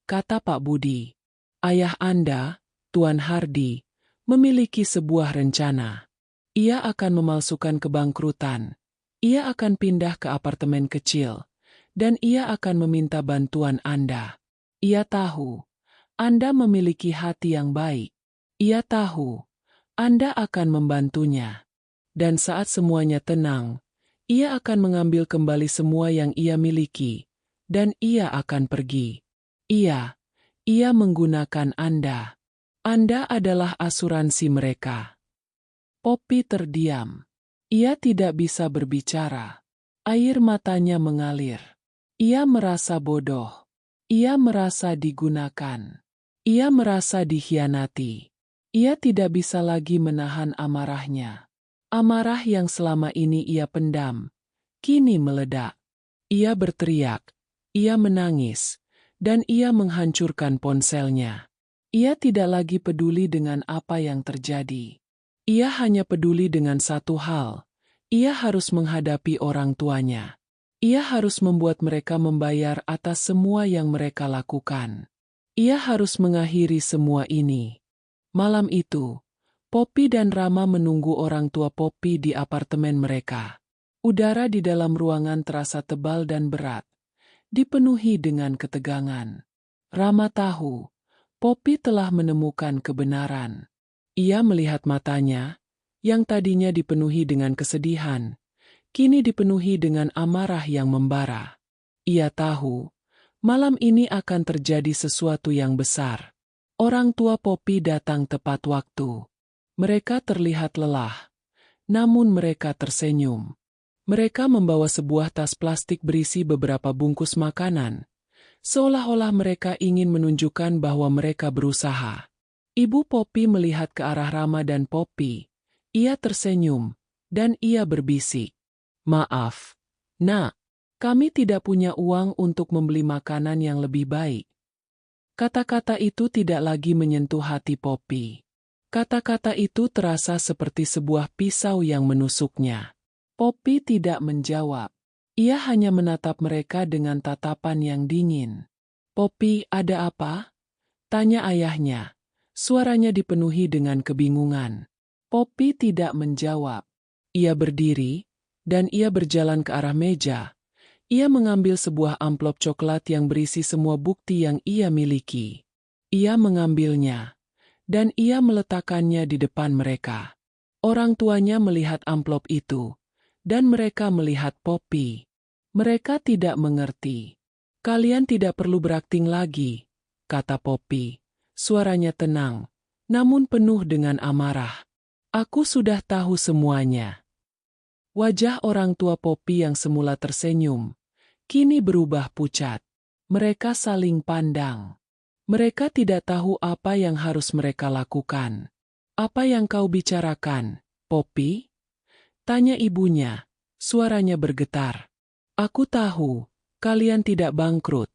kata Pak Budi. Ayah Anda, Tuan Hardy, memiliki sebuah rencana. Ia akan memalsukan kebangkrutan. Ia akan pindah ke apartemen kecil, dan ia akan meminta bantuan Anda. Ia tahu, Anda memiliki hati yang baik. Ia tahu, Anda akan membantunya. Dan saat semuanya tenang, ia akan mengambil kembali semua yang ia miliki, dan ia akan pergi. Ia menggunakan Anda. Anda adalah asuransi mereka. Poppy terdiam. Ia tidak bisa berbicara. Air matanya mengalir. Ia merasa bodoh. Ia merasa digunakan. Ia merasa dikhianati. Ia tidak bisa lagi menahan amarahnya. Amarah yang selama ini ia pendam, kini meledak. Ia berteriak. Ia menangis. Dan ia menghancurkan ponselnya. Ia tidak lagi peduli dengan apa yang terjadi. Ia hanya peduli dengan satu hal. Ia harus menghadapi orang tuanya. Ia harus membuat mereka membayar atas semua yang mereka lakukan. Ia harus mengakhiri semua ini. Malam itu, Poppy dan Rama menunggu orang tua Poppy di apartemen mereka. Udara di dalam ruangan terasa tebal dan berat, dipenuhi dengan ketegangan. Rama tahu, Poppy telah menemukan kebenaran. Ia melihat matanya, yang tadinya dipenuhi dengan kesedihan, kini dipenuhi dengan amarah yang membara. Ia tahu, malam ini akan terjadi sesuatu yang besar. Orang tua Poppy datang tepat waktu. Mereka terlihat lelah, namun mereka tersenyum. Mereka membawa sebuah tas plastik berisi beberapa bungkus makanan, seolah-olah mereka ingin menunjukkan bahwa mereka berusaha. Ibu Poppy melihat ke arah Rama dan Poppy. Ia tersenyum, dan ia berbisik. Maaf, Nak, kami tidak punya uang untuk membeli makanan yang lebih baik. Kata-kata itu tidak lagi menyentuh hati Poppy. Kata-kata itu terasa seperti sebuah pisau yang menusuknya. Poppy tidak menjawab. Ia hanya menatap mereka dengan tatapan yang dingin. "Poppy, ada apa?" tanya ayahnya. Suaranya dipenuhi dengan kebingungan. Poppy tidak menjawab. Ia berdiri, dan ia berjalan ke arah meja. Ia mengambil sebuah amplop coklat yang berisi semua bukti yang ia miliki. Ia mengambilnya, dan ia meletakkannya di depan mereka. Orang tuanya melihat amplop itu, dan mereka melihat Poppy. Mereka tidak mengerti. "Kalian tidak perlu berakting lagi," kata Poppy. Suaranya tenang, namun penuh dengan amarah. "Aku sudah tahu semuanya." Wajah orang tua Poppy yang semula tersenyum, kini berubah pucat. Mereka saling pandang. Mereka tidak tahu apa yang harus mereka lakukan. "Apa yang kau bicarakan, Poppy?" tanya ibunya. Suaranya bergetar. "Aku tahu, kalian tidak bangkrut,"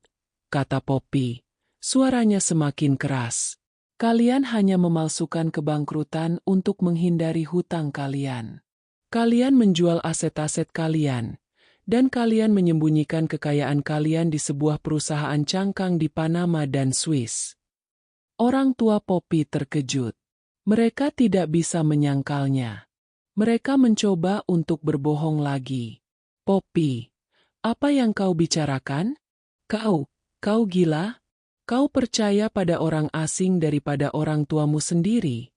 kata Poppy. Suaranya semakin keras. "Kalian hanya memalsukan kebangkrutan untuk menghindari hutang kalian. Kalian menjual aset-aset kalian, dan kalian menyembunyikan kekayaan kalian di sebuah perusahaan cangkang di Panama dan Swiss." Orang tua Poppy terkejut. Mereka tidak bisa menyangkalnya. Mereka mencoba untuk berbohong lagi. "Poppy, apa yang kau bicarakan? Kau gila? Kau percaya pada orang asing daripada orang tuamu sendiri?"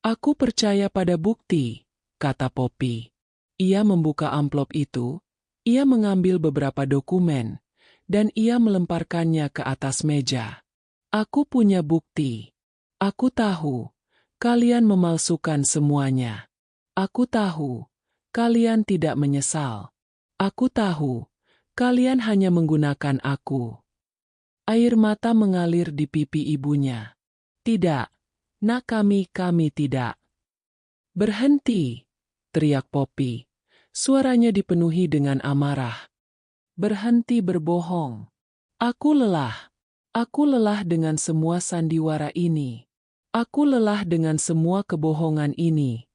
"Aku percaya pada bukti," kata Poppy. Ia membuka amplop itu, ia mengambil beberapa dokumen, dan ia melemparkannya ke atas meja. "Aku punya bukti. Aku tahu, kalian memalsukan semuanya. Aku tahu, kalian tidak menyesal. Aku tahu, kalian hanya menggunakan aku." Air mata mengalir di pipi ibunya. "Tidak, nak, kami tidak." "Berhenti!" teriak Poppy. Suaranya dipenuhi dengan amarah. "Berhenti berbohong. Aku lelah. Aku lelah dengan semua sandiwara ini. Aku lelah dengan semua kebohongan ini."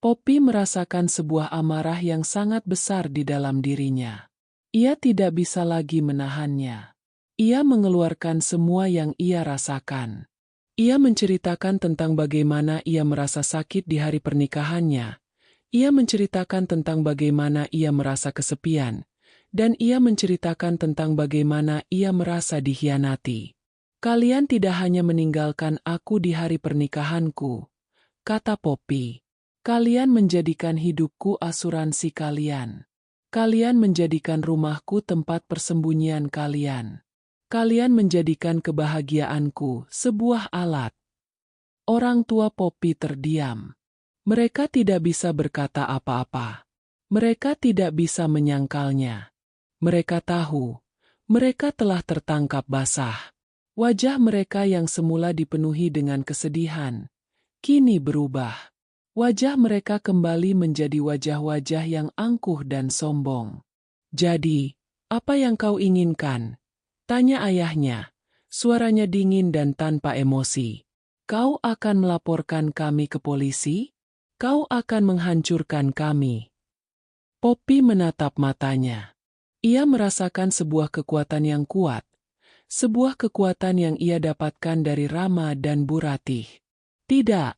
Poppy merasakan sebuah amarah yang sangat besar di dalam dirinya. Ia tidak bisa lagi menahannya. Ia mengeluarkan semua yang ia rasakan. Ia menceritakan tentang bagaimana ia merasa sakit di hari pernikahannya. Ia menceritakan tentang bagaimana ia merasa kesepian. Dan ia menceritakan tentang bagaimana ia merasa dikhianati. "Kalian tidak hanya meninggalkan aku di hari pernikahanku," kata Poppy. "Kalian menjadikan hidupku asuransi kalian. Kalian menjadikan rumahku tempat persembunyian kalian. Kalian menjadikan kebahagiaanku sebuah alat." Orang tua Poppy terdiam. Mereka tidak bisa berkata apa-apa. Mereka tidak bisa menyangkalnya. Mereka tahu, mereka telah tertangkap basah. Wajah mereka yang semula dipenuhi dengan kesedihan, kini berubah. Wajah mereka kembali menjadi wajah-wajah yang angkuh dan sombong. "Jadi, apa yang kau inginkan?" tanya ayahnya. Suaranya dingin dan tanpa emosi. "Kau akan melaporkan kami ke polisi? Kau akan menghancurkan kami?" Poppy menatap matanya. Ia merasakan sebuah kekuatan yang kuat. Sebuah kekuatan yang ia dapatkan dari Rama dan Bu Ratih. "Tidak,"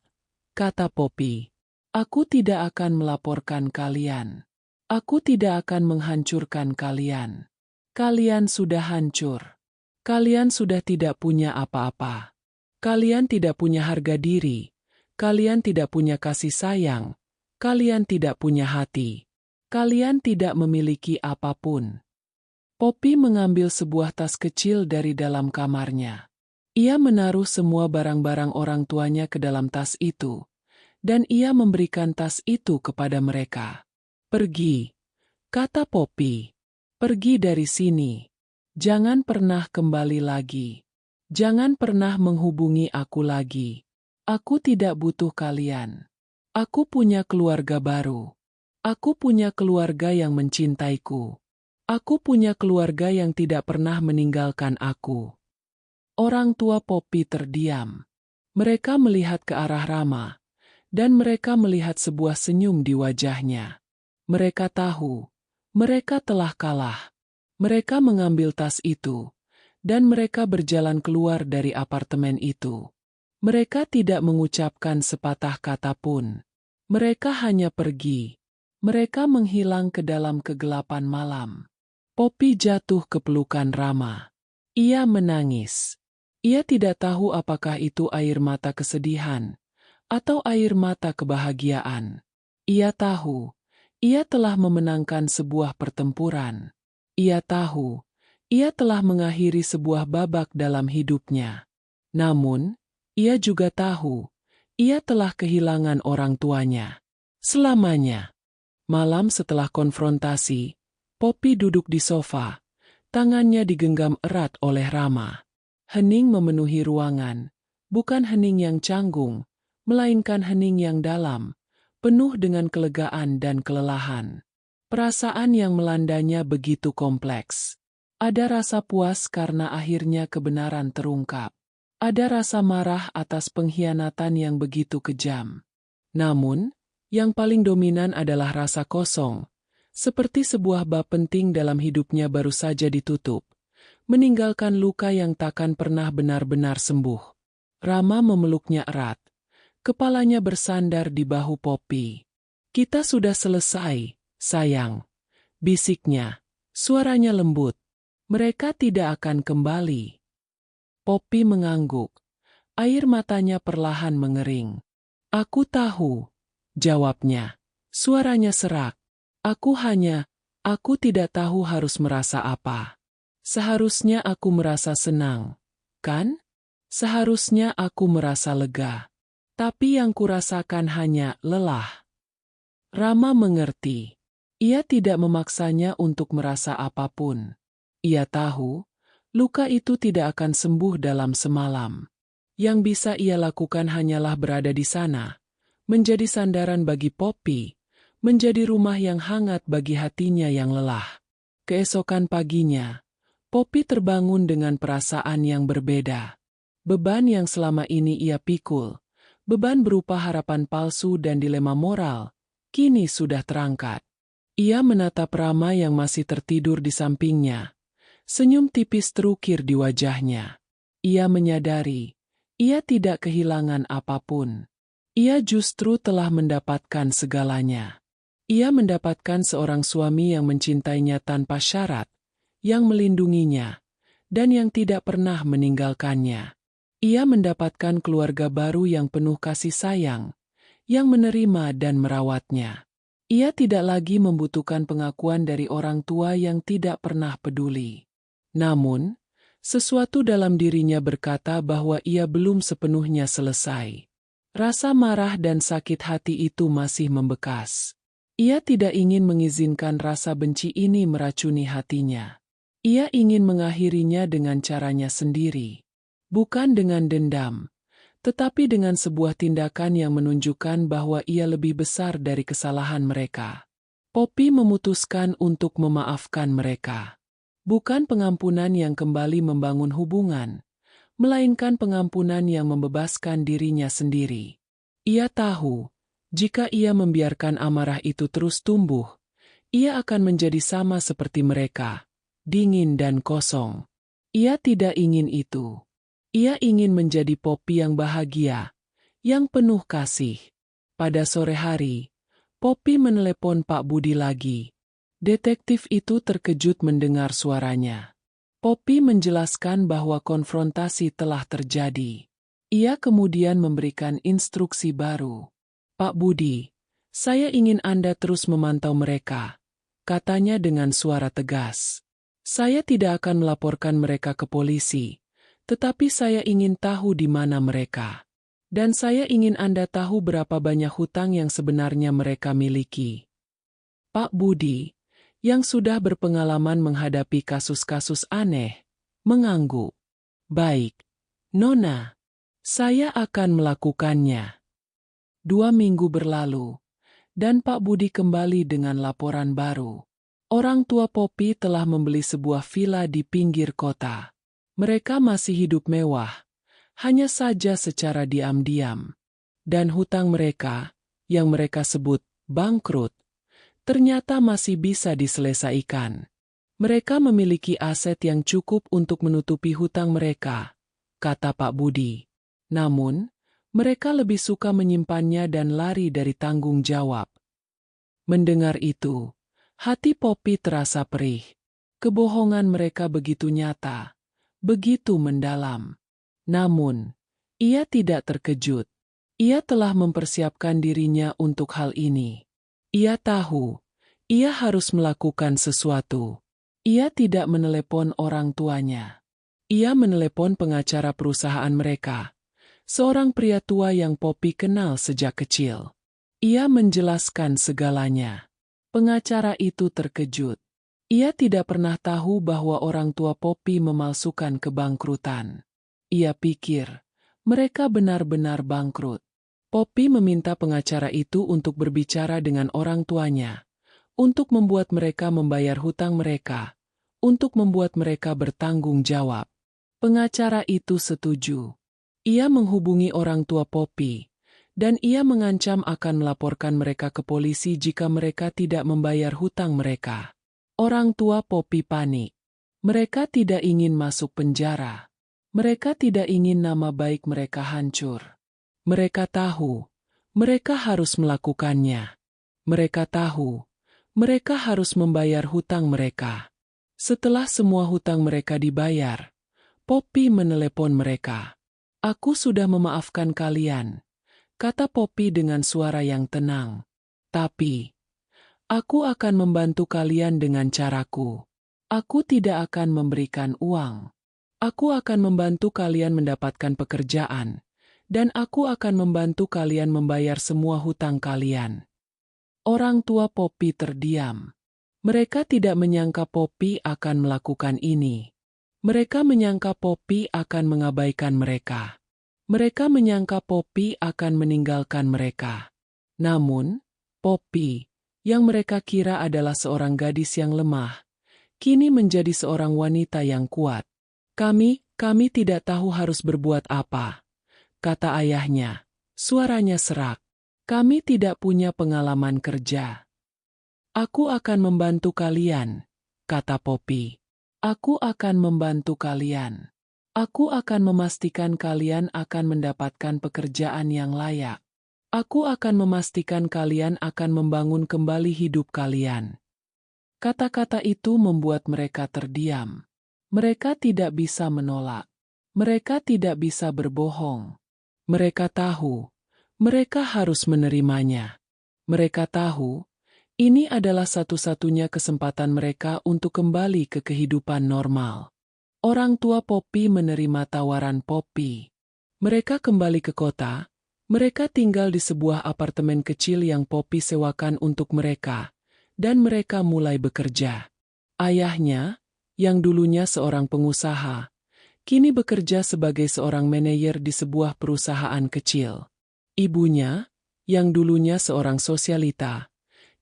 kata Poppy. "Aku tidak akan melaporkan kalian. Aku tidak akan menghancurkan kalian. Kalian sudah hancur. Kalian sudah tidak punya apa-apa. Kalian tidak punya harga diri. Kalian tidak punya kasih sayang. Kalian tidak punya hati. Kalian tidak memiliki apapun." Poppy mengambil sebuah tas kecil dari dalam kamarnya. Ia menaruh semua barang-barang orang tuanya ke dalam tas itu, dan ia memberikan tas itu kepada mereka. "Pergi," kata Poppy. "Pergi dari sini. Jangan pernah kembali lagi. Jangan pernah menghubungi aku lagi. Aku tidak butuh kalian. Aku punya keluarga baru. Aku punya keluarga yang mencintaiku. Aku punya keluarga yang tidak pernah meninggalkan aku." Orang tua Poppy terdiam. Mereka melihat ke arah Rama, dan mereka melihat sebuah senyum di wajahnya. Mereka tahu, mereka telah kalah. Mereka mengambil tas itu, dan mereka berjalan keluar dari apartemen itu. Mereka tidak mengucapkan sepatah kata pun. Mereka hanya pergi. Mereka menghilang ke dalam kegelapan malam. Poppy jatuh ke pelukan Rama. Ia menangis. Ia tidak tahu apakah itu air mata kesedihan atau air mata kebahagiaan. Ia tahu, ia telah memenangkan sebuah pertempuran. Ia tahu, ia telah mengakhiri sebuah babak dalam hidupnya. Namun, ia juga tahu, ia telah kehilangan orang tuanya. Selamanya. Malam setelah konfrontasi, Poppy duduk di sofa. Tangannya digenggam erat oleh Rama. Hening memenuhi ruangan. Bukan hening yang canggung, melainkan hening yang dalam, penuh dengan kelegaan dan kelelahan. Perasaan yang melandanya begitu kompleks. Ada rasa puas karena akhirnya kebenaran terungkap. Ada rasa marah atas pengkhianatan yang begitu kejam. Namun, yang paling dominan adalah rasa kosong, seperti sebuah bab penting dalam hidupnya baru saja ditutup, meninggalkan luka yang takkan pernah benar-benar sembuh. Rama memeluknya erat. Kepalanya bersandar di bahu Poppy. "Kita sudah selesai, sayang," bisiknya. Suaranya lembut. "Mereka tidak akan kembali." Poppy mengangguk. Air matanya perlahan mengering. "Aku tahu," jawabnya. Suaranya serak. Aku tidak tahu harus merasa apa. Seharusnya aku merasa senang, kan? Seharusnya aku merasa lega. Tapi yang kurasakan hanya lelah." Rama mengerti. Ia tidak memaksanya untuk merasa apapun. Ia tahu, luka itu tidak akan sembuh dalam semalam. Yang bisa ia lakukan hanyalah berada di sana, menjadi sandaran bagi Poppy, menjadi rumah yang hangat bagi hatinya yang lelah. Keesokan paginya, Poppy terbangun dengan perasaan yang berbeda. Beban yang selama ini ia pikul, beban berupa harapan palsu dan dilema moral, kini sudah terangkat. Ia menatap Rama yang masih tertidur di sampingnya. Senyum tipis terukir di wajahnya. Ia menyadari, ia tidak kehilangan apapun. Ia justru telah mendapatkan segalanya. Ia mendapatkan seorang suami yang mencintainya tanpa syarat, yang melindunginya, dan yang tidak pernah meninggalkannya. Ia mendapatkan keluarga baru yang penuh kasih sayang, yang menerima dan merawatnya. Ia tidak lagi membutuhkan pengakuan dari orang tua yang tidak pernah peduli. Namun, sesuatu dalam dirinya berkata bahwa ia belum sepenuhnya selesai. Rasa marah dan sakit hati itu masih membekas. Ia tidak ingin mengizinkan rasa benci ini meracuni hatinya. Ia ingin mengakhirinya dengan caranya sendiri. Bukan dengan dendam, tetapi dengan sebuah tindakan yang menunjukkan bahwa ia lebih besar dari kesalahan mereka. Poppy memutuskan untuk memaafkan mereka. Bukan pengampunan yang kembali membangun hubungan, melainkan pengampunan yang membebaskan dirinya sendiri. Ia tahu, jika ia membiarkan amarah itu terus tumbuh, ia akan menjadi sama seperti mereka, dingin dan kosong. Ia tidak ingin itu. Ia ingin menjadi Poppy yang bahagia, yang penuh kasih. Pada sore hari, Poppy menelepon Pak Budi lagi. Detektif itu terkejut mendengar suaranya. Poppy menjelaskan bahwa konfrontasi telah terjadi. Ia kemudian memberikan instruksi baru. "Pak Budi, saya ingin Anda terus memantau mereka," katanya dengan suara tegas. "Saya tidak akan melaporkan mereka ke polisi. Tetapi saya ingin tahu di mana mereka. Dan saya ingin Anda tahu berapa banyak hutang yang sebenarnya mereka miliki." Pak Budi, yang sudah berpengalaman menghadapi kasus-kasus aneh, mengangguk. "Baik, Nona. Saya akan melakukannya." 2 minggu berlalu, dan Pak Budi kembali dengan laporan baru. Orang tua Poppy telah membeli sebuah villa di pinggir kota. Mereka masih hidup mewah, hanya saja secara diam-diam. Dan hutang mereka, yang mereka sebut bangkrut, Ternyata masih bisa diselesaikan. Mereka memiliki aset yang cukup untuk menutupi hutang mereka, kata Pak Budi. Namun, mereka lebih suka menyimpannya dan lari dari tanggung jawab. Mendengar itu, hati Poppy terasa perih. Kebohongan mereka begitu nyata, begitu mendalam. Namun, ia tidak terkejut. Ia telah mempersiapkan dirinya untuk hal ini. Ia tahu, ia harus melakukan sesuatu. Ia tidak menelepon orang tuanya. Ia menelepon pengacara perusahaan mereka, seorang pria tua yang Poppy kenal sejak kecil. Ia menjelaskan segalanya. Pengacara itu terkejut. Ia tidak pernah tahu bahwa orang tua Poppy memalsukan kebangkrutan. Ia pikir, mereka benar-benar bangkrut. Poppy meminta pengacara itu untuk berbicara dengan orang tuanya, untuk membuat mereka membayar hutang mereka, untuk membuat mereka bertanggung jawab. Pengacara itu setuju. Ia menghubungi orang tua Poppy, dan ia mengancam akan melaporkan mereka ke polisi jika mereka tidak membayar hutang mereka. Orang tua Poppy panik. Mereka tidak ingin masuk penjara. Mereka tidak ingin nama baik mereka hancur. Mereka tahu, mereka harus melakukannya. Mereka tahu, mereka harus membayar hutang mereka. Setelah semua hutang mereka dibayar, Poppy menelepon mereka. "Aku sudah memaafkan kalian," kata Poppy dengan suara yang tenang. "Tapi, aku akan membantu kalian dengan caraku. Aku tidak akan memberikan uang. Aku akan membantu kalian mendapatkan pekerjaan. Dan aku akan membantu kalian membayar semua hutang kalian." Orang tua Poppy terdiam. Mereka tidak menyangka Poppy akan melakukan ini. Mereka menyangka Poppy akan mengabaikan mereka. Mereka menyangka Poppy akan meninggalkan mereka. Namun, Poppy, yang mereka kira adalah seorang gadis yang lemah, kini menjadi seorang wanita yang kuat. Kami tidak tahu harus berbuat apa," kata ayahnya. Suaranya serak. "Kami tidak punya pengalaman kerja." "Aku akan membantu kalian," kata Poppy. "Aku akan membantu kalian. Aku akan memastikan kalian akan mendapatkan pekerjaan yang layak. Aku akan memastikan kalian akan membangun kembali hidup kalian." Kata-kata itu membuat mereka terdiam. Mereka tidak bisa menolak. Mereka tidak bisa berbohong. Mereka tahu, mereka harus menerimanya. Mereka tahu, ini adalah satu-satunya kesempatan mereka untuk kembali ke kehidupan normal. Orang tua Poppy menerima tawaran Poppy. Mereka kembali ke kota. Mereka tinggal di sebuah apartemen kecil yang Poppy sewakan untuk mereka, dan mereka mulai bekerja. Ayahnya, yang dulunya seorang pengusaha, kini bekerja sebagai seorang manajer di sebuah perusahaan kecil. Ibunya, yang dulunya seorang sosialita,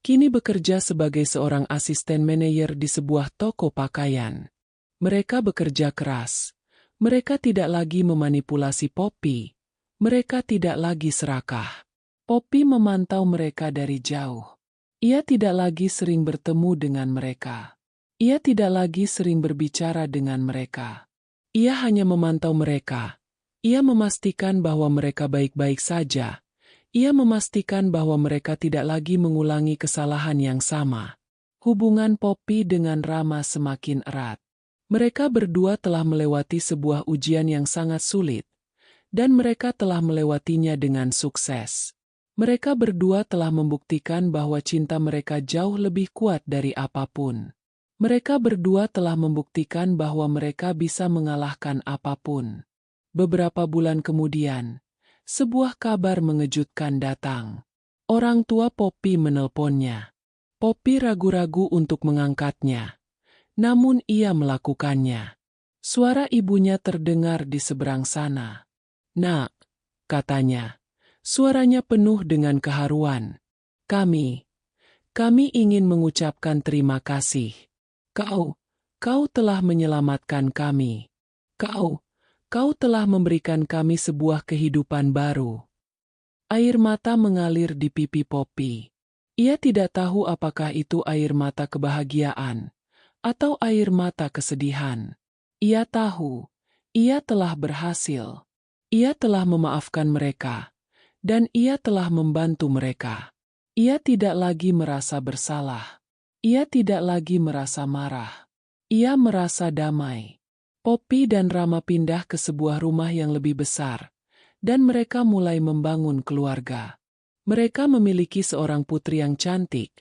kini bekerja sebagai seorang asisten manajer di sebuah toko pakaian. Mereka bekerja keras. Mereka tidak lagi memanipulasi Poppy. Mereka tidak lagi serakah. Poppy memantau mereka dari jauh. Ia tidak lagi sering bertemu dengan mereka. Ia tidak lagi sering berbicara dengan mereka. Ia hanya memantau mereka. Ia memastikan bahwa mereka baik-baik saja. Ia memastikan bahwa mereka tidak lagi mengulangi kesalahan yang sama. Hubungan Poppy dengan Rama semakin erat. Mereka berdua telah melewati sebuah ujian yang sangat sulit, dan mereka telah melewatinya dengan sukses. Mereka berdua telah membuktikan bahwa cinta mereka jauh lebih kuat dari apapun. Mereka berdua telah membuktikan bahwa mereka bisa mengalahkan apapun. Beberapa bulan kemudian, sebuah kabar mengejutkan datang. Orang tua Poppy menelponnya. Poppy ragu-ragu untuk mengangkatnya. Namun ia melakukannya. Suara ibunya terdengar di seberang sana. "Nak," katanya. Suaranya penuh dengan keharuan. Kami ingin mengucapkan terima kasih. Kau telah menyelamatkan kami. Kau telah memberikan kami sebuah kehidupan baru." Air mata mengalir di pipi Poppy. Ia tidak tahu apakah itu air mata kebahagiaan atau air mata kesedihan. Ia tahu, ia telah berhasil. Ia telah memaafkan mereka, dan ia telah membantu mereka. Ia tidak lagi merasa bersalah. Ia tidak lagi merasa marah. Ia merasa damai. Poppy dan Rama pindah ke sebuah rumah yang lebih besar, dan mereka mulai membangun keluarga. Mereka memiliki seorang putri yang cantik,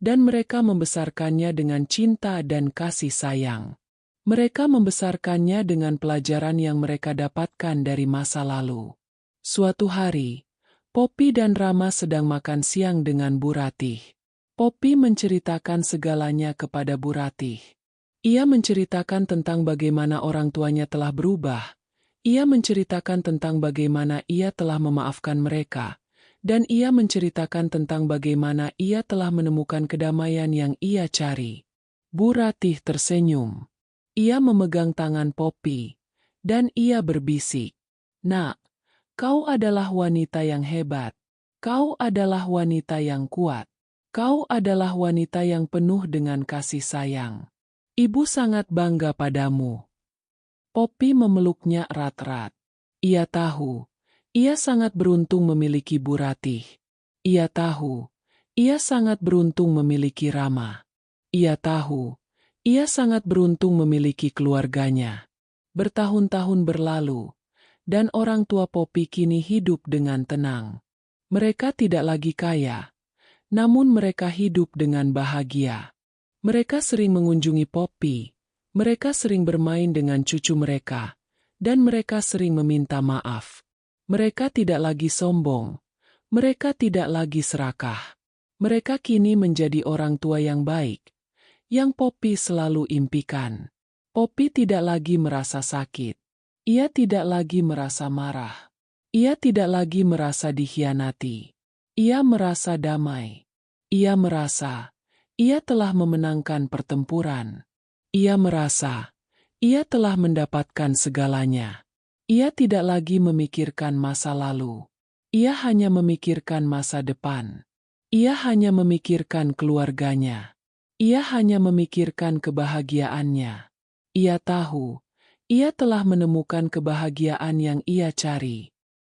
dan mereka membesarkannya dengan cinta dan kasih sayang. Mereka membesarkannya dengan pelajaran yang mereka dapatkan dari masa lalu. Suatu hari, Poppy dan Rama sedang makan siang dengan Bu Ratih. Poppy menceritakan segalanya kepada Bu Ratih. Ia menceritakan tentang bagaimana orang tuanya telah berubah. Ia menceritakan tentang bagaimana ia telah memaafkan mereka. Dan ia menceritakan tentang bagaimana ia telah menemukan kedamaian yang ia cari. Bu Ratih tersenyum. Ia memegang tangan Poppy, dan ia berbisik, "Nak, kau adalah wanita yang hebat. Kau adalah wanita yang kuat. Kau adalah wanita yang penuh dengan kasih sayang. Ibu sangat bangga padamu." Poppy memeluknya erat-erat. Ia tahu, ia sangat beruntung memiliki Bu Ratih. Ia tahu, ia sangat beruntung memiliki Rama. Ia tahu, ia sangat beruntung memiliki keluarganya. Bertahun-tahun berlalu, dan orang tua Poppy kini hidup dengan tenang. Mereka tidak lagi kaya, namun mereka hidup dengan bahagia. Mereka sering mengunjungi Poppy, mereka sering bermain dengan cucu mereka, dan mereka sering meminta maaf. Mereka tidak lagi sombong. Mereka tidak lagi serakah. Mereka kini menjadi orang tua yang baik, yang Poppy selalu impikan. Poppy tidak lagi merasa sakit. Ia tidak lagi merasa marah. Ia tidak lagi merasa dikhianati. Ia merasa damai. Ia merasa, ia telah memenangkan pertempuran. Ia merasa, ia telah mendapatkan segalanya. Ia tidak lagi memikirkan masa lalu. Ia hanya memikirkan masa depan. Ia hanya memikirkan keluarganya. Ia hanya memikirkan kebahagiaannya. Ia tahu, ia telah menemukan kebahagiaan yang ia cari.